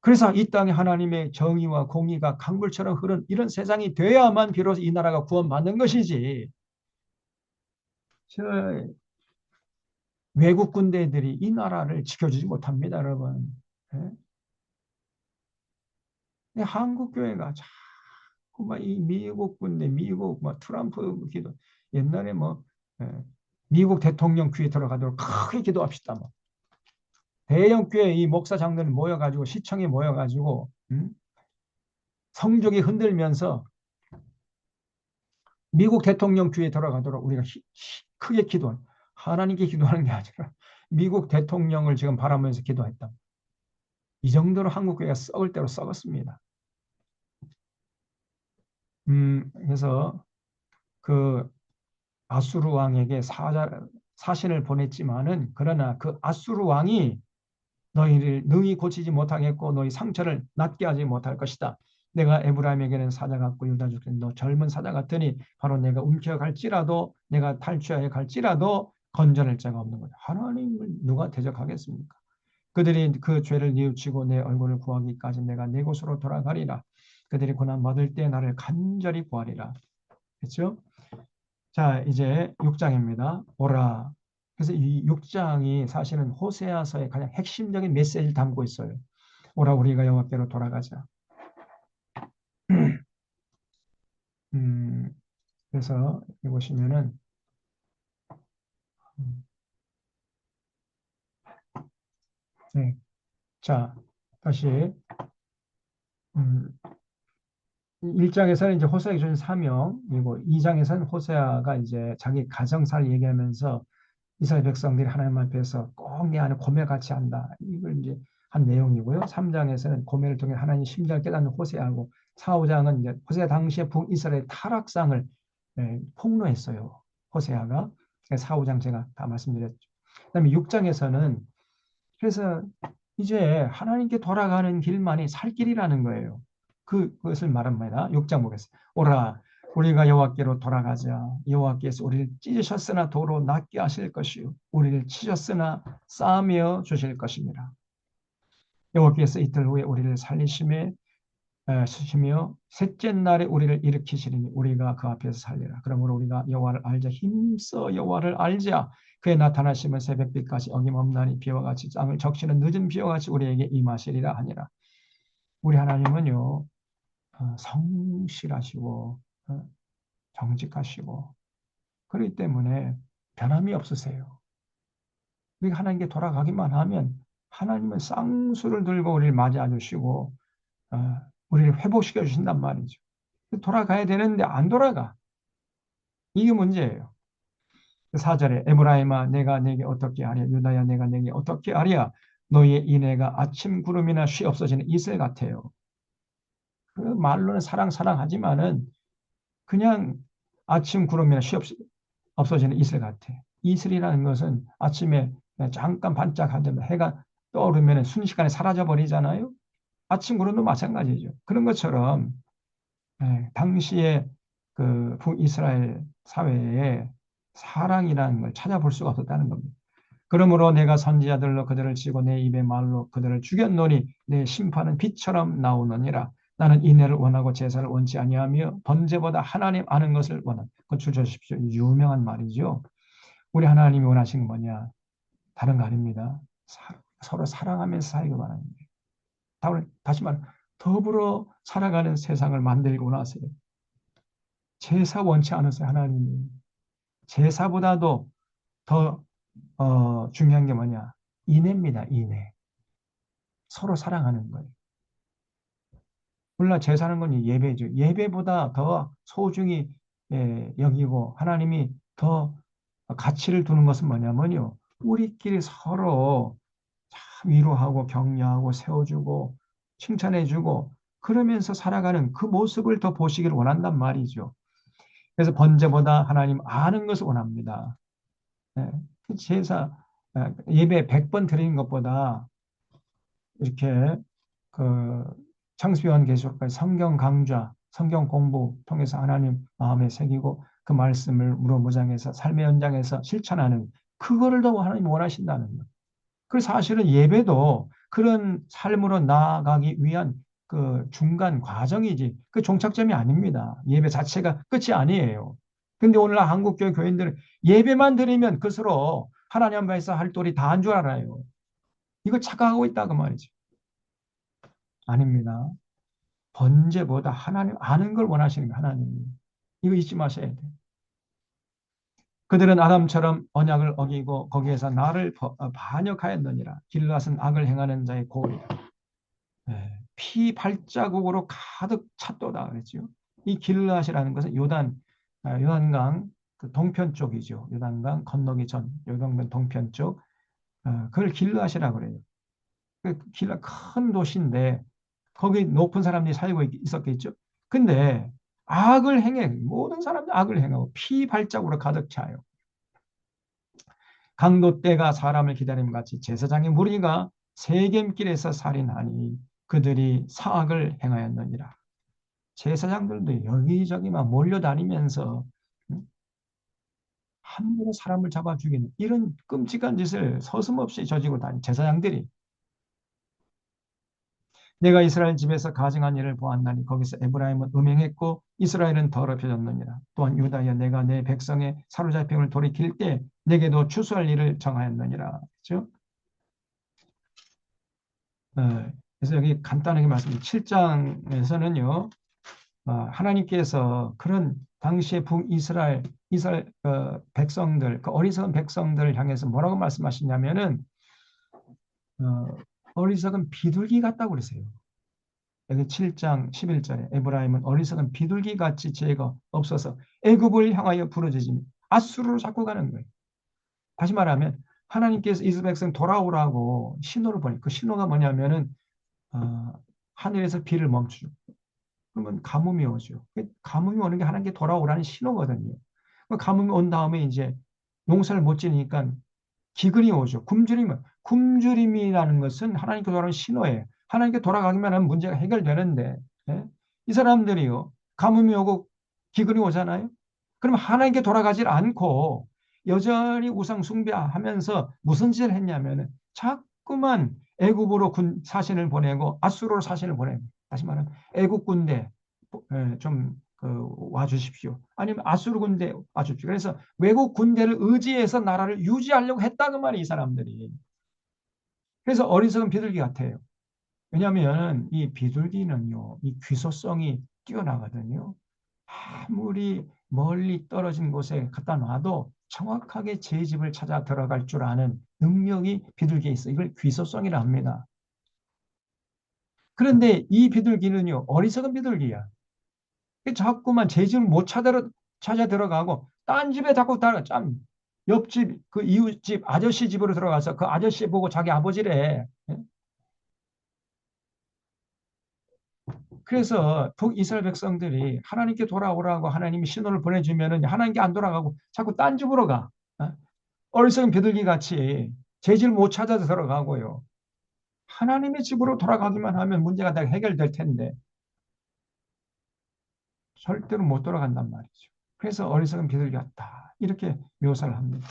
그래서 이 땅에 하나님의 정의와 공의가 강물처럼 흐른 이런 세상이 돼야만 비로소 이 나라가 구원받는 것이지. 외국 군대들이 이 나라를 지켜주지 못합니다, 여러분. 네? 한국 교회가 자꾸 이 미국 군대, 미국 트럼프 기도 옛날에 예, 미국 대통령 귀에 들어가도록 크게 기도합시다. 대형 교회 이 목사 장로들 모여가지고 시청에 모여가지고 성적이 흔들면서 미국 대통령 귀에 들어가도록 우리가 크게 기도한 하나님께 기도하는 게 아니라 미국 대통령을 지금 바라보면서 기도했다. 이 정도로 한국 교회가 썩을 대로 썩었습니다. 그래서 그 아수르 왕에게 사신을 보냈지만은 그러나 그 아수르 왕이 너희를 능히 고치지 못하겠고 너희 상처를 낫게 하지 못할 것이다. 내가 에브라임에게는 사자 같고 유다 족속에는 너 젊은 사자 같으니 바로 내가 움켜갈지라도 내가 탈취하여 갈지라도 건져낼 자가 없는 거다. 하나님을 누가 대적하겠습니까? 그들이 그 죄를 뉘우치고 내 얼굴을 구하기까지 내가 네 곳으로 돌아가리라. 그들이 고난 받을 때 나를 간절히 구하리라. 그렇죠? 자, 이제 6장입니다. 오라. 그래서 이 6장이 사실은 호세아서의 가장 핵심적인 메시지를 담고 있어요. 오라 우리가 여호와께로 돌아가자. 그래서 여기 보시면은 네. 자, 다시 1장에서는 이제 호세아에게 준 사명, 그리고 2장에서는 호세아가 이제 자기 가정사를 얘기하면서 이스라엘 백성들이 하나님 앞에서 꼭 내 안에 고멜같이 한다. 이걸 이제 한 내용이고요. 3장에서는 고멜을 통해 하나님 심장을 깨닫는 호세아고 4, 5장은 이제 호세아 당시에 북이스라엘 타락상을 폭로했어요. 호세아가. 4, 5장 제가 다 말씀드렸죠. 그다음에 6장에서는 그래서 이제 하나님께 돌아가는 길만이 살 길이라는 거예요. 그것을 말합니다. 6장 보겠습니다. 오라 우리가 여호와께로 돌아가자. 여호와께서 우리를 찢으셨으나 도로 낫게 하실 것이요 우리를 치셨으나 싸매어 주실 것입니다. 여호와께서 이틀 후에 우리를 살리시며 셋째 날에 우리를 일으키시리니 우리가 그 앞에서 살리라. 그러므로 우리가 여호와를 알자. 힘써 여호와를 알자. 그의 나타나심은 새벽빛까지 어김없나니 비와 같이 땅을 적시는 늦은 비와 같이 우리에게 임하시리라 하니라. 우리 하나님은요 성실하시고 정직하시고 그렇기 때문에 변함이 없으세요. 우리가 하나님께 돌아가기만 하면 하나님은 쌍수를 들고 우리를 맞이해 주시고 우리를 회복시켜 주신단 말이죠. 돌아가야 되는데 안 돌아가. 이게 문제예요. 4절에 에브라임아 내가 내게 어떻게 하랴 유다야 내가 내게 어떻게 하랴 너희의 인애가 아침 구름이나 쉬 없어지는 이슬 같아요. 그 말로는 사랑 사랑하지만은 그냥 아침 구름이나 쉬 없어지는 이슬 같아. 이슬이라는 것은 아침에 잠깐 반짝하던 해가 떠오르면 순식간에 사라져 버리잖아요. 아침 구름도 마찬가지죠. 그런 것처럼 당시에 그 북이스라엘 사회에 사랑이라는 걸 찾아볼 수가 없었다는 겁니다. 그러므로 내가 선지자들로 그들을 치고 내 입의 말로 그들을 죽였노니 내 심판은 빛처럼 나오느니라. 나는 인애를 원하고 제사를 원치 아니하며 번제보다 하나님 아는 것을 원한다. 그거 주십시오. 유명한 말이죠. 우리 하나님이 원하신 건 뭐냐? 다른 거 아닙니다. 서로 사랑하면서 살기 원합니다. 다시 말해 더불어 살아가는 세상을 만들고 나서요. 제사 원치 않으세요, 하나님이. 제사보다도 더 중요한 게 뭐냐? 인애입니다, 인애. 서로 사랑하는 거예요. 물론 제사는 건 예배죠. 예배보다 더 소중히 여기고 하나님이 더 가치를 두는 것은 뭐냐면요. 우리끼리 서로 참 위로하고 격려하고 세워주고 칭찬해주고 그러면서 살아가는 그 모습을 더 보시기를 원한단 말이죠. 그래서 번제보다 하나님 아는 것을 원합니다. 제사 예배 100번 드리는 것보다 이렇게 그 창세기원 계시록까지 성경 강좌, 성경 공부 통해서 하나님 마음에 새기고 그 말씀을 무로무장해서 삶의 현장에서 실천하는 그거를 더 하나님 원하신다는 거예요. 그 사실은 예배도 그런 삶으로 나아가기 위한 그 중간 과정이지 그 종착점이 아닙니다. 예배 자체가 끝이 아니에요. 근데 오늘날 한국교회 교인들은 예배만 드리면 그스로 하나님 앞에서 할 도리 다 한 줄 알아요. 이거 착각하고 있다고 말이죠. 아닙니다. 번제보다 하나님 아는 걸 원하시는 거예요. 하나님이. 이거 잊지 마셔야 돼요. 그들은 아담처럼 언약을 어기고 거기에서 나를 반역하였느니라. 길앗은 악을 행하는 자의 고리라. 피 발자국으로 가득 찼도다 그랬죠. 이 길앗이라는 것은 요단강 그 동편 쪽이죠. 요단강 건너기 전 요단강 동편 쪽 그걸 길앗이라고 그래요. 그 길앗 큰 도시인데 거기 높은 사람들이 살고 있었겠죠. 근데 악을 행해 모든 사람들 악을 행하고 피 발자국으로 가득 차요. 강도 때가 사람을 기다림 같이 제사장의 무리가 세겜길에서 살인하니 그들이 사악을 행하였느니라. 제사장들도 여기저기 막 몰려다니면서 함부로 사람을 잡아 죽이는 이런 끔찍한 짓을 서슴없이 저지고 다닌 제사장들이 내가 이스라엘 집에서 가증한 일을 보았나니 거기서 에브라임은 음행했고 이스라엘은 더럽혀졌느니라. 또한 유다야 내가 내 백성의 사로잡힘을 돌이킬 때 내게도 추수할 일을 정하였느니라. 그렇죠? 그래서 여기 간단하게 말씀드린 7장에서는요. 하나님께서 그런 당시의 북이스라엘 백성들, 그 어리석은 백성들을 향해서 뭐라고 말씀하시냐면은 어리석은 비둘기 같다고 그러세요. 여기 7장 11절에 에브라임은 어리석은 비둘기 같이 죄가 없어서 애굽을 향하여 부르짖으며 아수르로 자꾸 가는 거예요. 다시 말하면 하나님께서 이스라엘 백성 돌아오라고 신호를 보내. 그 신호가 뭐냐면은 하늘에서 비를 멈추죠. 그러면 가뭄이 오죠. 가뭄이 오는 게 하나님께 돌아오라는 신호거든요. 가뭄이 온 다음에 이제 농사를 못 지니까 기근이 오죠. 굶주림이라는 것은 하나님께 돌아오는 신호예요. 하나님께 돌아가기만 하면 문제가 해결되는데 이 사람들이요. 가뭄이 오고 기근이 오잖아요. 그러면 하나님께 돌아가질 않고 여전히 우상 숭배하면서 무슨 짓을 했냐면 자꾸만 애굽으로 사신을 보내고 아수르로 사신을 보내고 다시 말하면 애국 군대 좀 와주십시오. 아니면 아수르 군대 와주십시오. 그래서 외국 군대를 의지해서 나라를 유지하려고 했다 그 말이 이 사람들이. 그래서 어리석은 비둘기 같아요. 왜냐하면 이 비둘기는요, 이 귀소성이 뛰어나거든요. 아무리 멀리 떨어진 곳에 갖다 놔도 정확하게 제 집을 찾아 들어갈 줄 아는 능력이 비둘기에 있어. 이걸 귀소성이라 합니다. 그런데 이 비둘기는요, 어리석은 비둘기야. 자꾸만 제 집을 못 찾아 들어가고 딴 집에 자꾸 따라 참 옆집 그 이웃집 아저씨 집으로 들어가서 그 아저씨 보고 자기 아버지래. 그래서 북이스라엘 백성들이 하나님께 돌아오라고 하나님이 신호를 보내주면은 하나님께 안 돌아가고 자꾸 딴 집으로 가. 어리석은 비둘기 같이 재질 못 찾아서 들어가고요. 하나님의 집으로 돌아가기만 하면 문제가 다 해결될 텐데 절대로 못 돌아간단 말이죠. 그래서 어리석은 비둘기 같다. 이렇게 묘사를 합니다.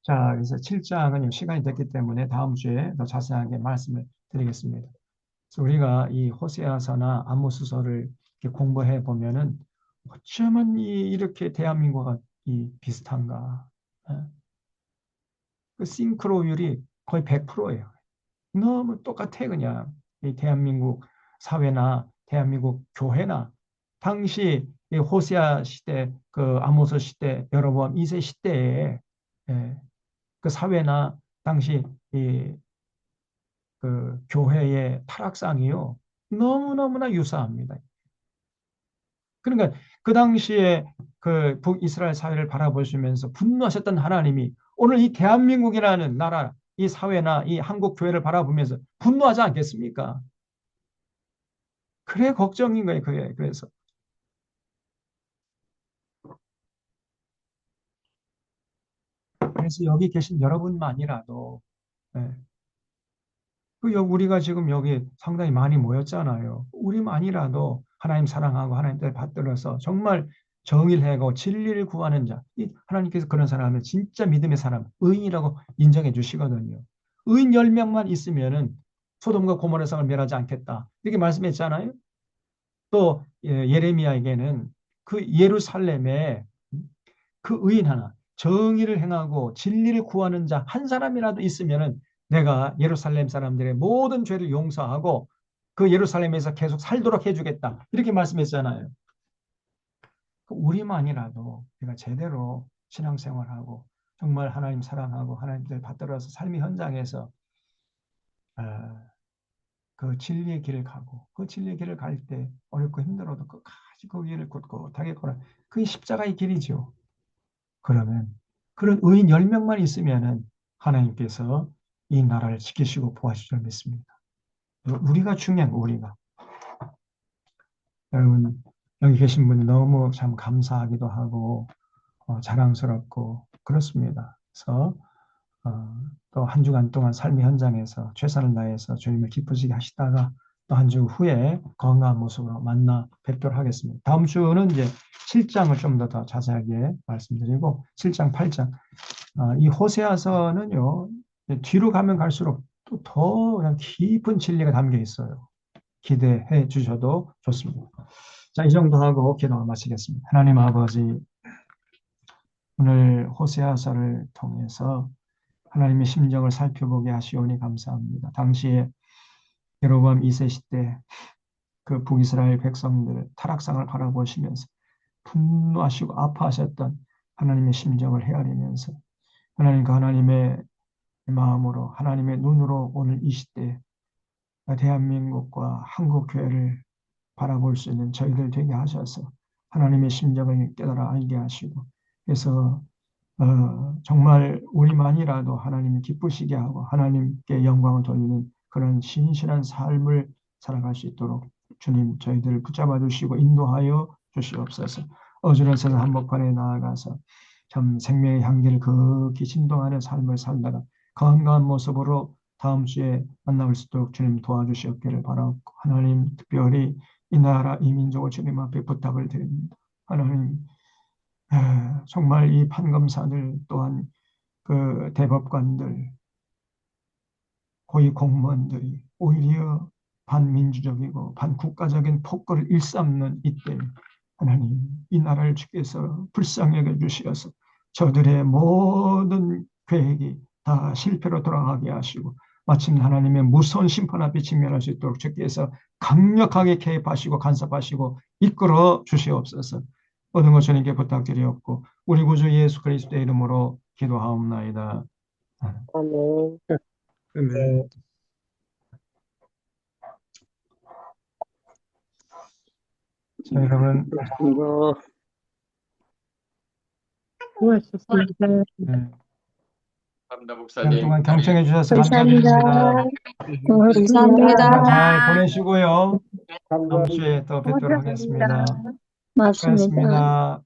자, 그래서 7장은 시간이 됐기 때문에 다음 주에 더 자세하게 말씀을 드리겠습니다. 그래서 우리가 이 호세아서나 아모스서를 이렇게 공부해 보면은 어쩌면 이렇게 대한민국과 비슷한가? 그 싱크로율이 거의 100%예요. 너무 똑같아 그냥 이 대한민국 사회나 대한민국 교회나 당시 이 호세아 시대, 그 아모스 시대, 여로보암 2세 시대에 그 사회나 당시 그 교회의 타락상이요 너무너무나 유사합니다. 그러니까 그 당시에 그 북이스라엘 사회를 바라보시면서 분노하셨던 하나님이 오늘 이 대한민국이라는 나라, 이 사회나 이 한국 교회를 바라보면서 분노하지 않겠습니까? 그래 걱정인 거예요. 그게 그래서 여기 계신 여러분만이라도 예, 우리가 지금 여기 상당히 많이 모였잖아요. 우리만이라도 하나님 사랑하고 하나님 뜻 받들어서 정말 정의를 행하고 진리를 구하는 자. 하나님께서 그런 사람을 진짜 믿음의 사람, 의인이라고 인정해 주시거든요. 의인 10명만 있으면은 소돔과 고모라 성을 멸하지 않겠다. 이렇게 말씀했잖아요. 또 예레미야에게는 그 예루살렘에 그 의인 하나, 정의를 행하고 진리를 구하는 자 한 사람이라도 있으면은 내가 예루살렘 사람들의 모든 죄를 용서하고 그 예루살렘에서 계속 살도록 해주겠다. 이렇게 말씀했잖아요. 우리만이라도 우리가 제대로 신앙생활하고 정말 하나님 사랑하고 하나님들 받들어서 삶의 현장에서 그 진리의 길을 가고 그 진리의 길을 갈 때 어렵고 힘들어도 끝까지 그 길을 굳굳하게 걸어. 그게 십자가의 길이죠. 그러면 그런 의인 10명만 있으면은 하나님께서 이 나라를 지키시고 보호하실 줄 믿습니다. 우리가 중요한 거, 우리가. 여러분, 여기 계신 분이 너무 참 감사하기도 하고, 자랑스럽고, 그렇습니다. 그래서, 또 한 주간 동안 삶의 현장에서 최선을 다해서 주님을 기쁘시게 하시다가 또 한 주 후에 건강한 모습으로 만나 뵙도록 하겠습니다. 다음 주는 이제 7장을 좀 더 자세하게 말씀드리고, 7장, 8장. 이 호세아서는요, 뒤로 가면 갈수록 또 더 그냥 깊은 진리가 담겨 있어요. 기대해 주셔도 좋습니다. 자, 이 정도 하고 기도를 마치겠습니다. 하나님 아버지, 오늘 호세아서를 통해서 하나님의 심정을 살펴보게 하시오니 감사합니다. 당시에 여로보암 2세 시대 그 북이스라엘 백성들 타락상을 바라보시면서 분노하시고 아파하셨던 하나님의 심정을 헤아리면서 하나님 그 하나님의 마음으로 하나님의 눈으로 오늘 이 시대 대한민국과 한국교회를 바라볼 수 있는 저희들 되게 하셔서 하나님의 심정을 깨달아 알게 하시고 그래서 정말 우리만이라도 하나님을 기쁘시게 하고 하나님께 영광을 돌리는 그런 신실한 삶을 살아갈 수 있도록 주님 저희들을 붙잡아 주시고 인도하여 주시옵소서. 어지러운 세상 한복판에 나아가서 참 생명의 향기를 극히 진동하는 삶을 살다가 건강한 모습으로 다음 주에 만날 수 있도록 주님 도와주시옵기를 바라고 하나님 특별히 이 나라 이 민족을 주님 앞에 부탁을 드립니다. 하나님 정말 이 판검사들 또한 그 대법관들 고위 공무원들이 오히려 반민주적이고 반국가적인 폭거를 일삼는 이때 하나님 이 나라를 주께서 불쌍히 여겨 주시어서 저들의 모든 계획이 다 실패로 돌아가게 하시고 마침 하나님의 무서운 심판 앞에 직면할 수 있도록 주께서 강력하게 개입하시고 간섭하시고 이끌어 주시옵소서. 모든 것 주님께 부탁드리옵고 우리 구주 예수 그리스도의 이름으로 기도하옵나이다. 아멘. 아멘. 자, 여러분 이거 고맙습니다. 네. 감사합니다, 시간 목사님. 동안 경청해 주셔서 감사합니다. 감사드립니다. 고맙습니다. 주말 잘 보내시고요. 다음 감사합니다. 주에 또 뵙도록 하겠습니다. 맞습니다. 수고하셨습니다.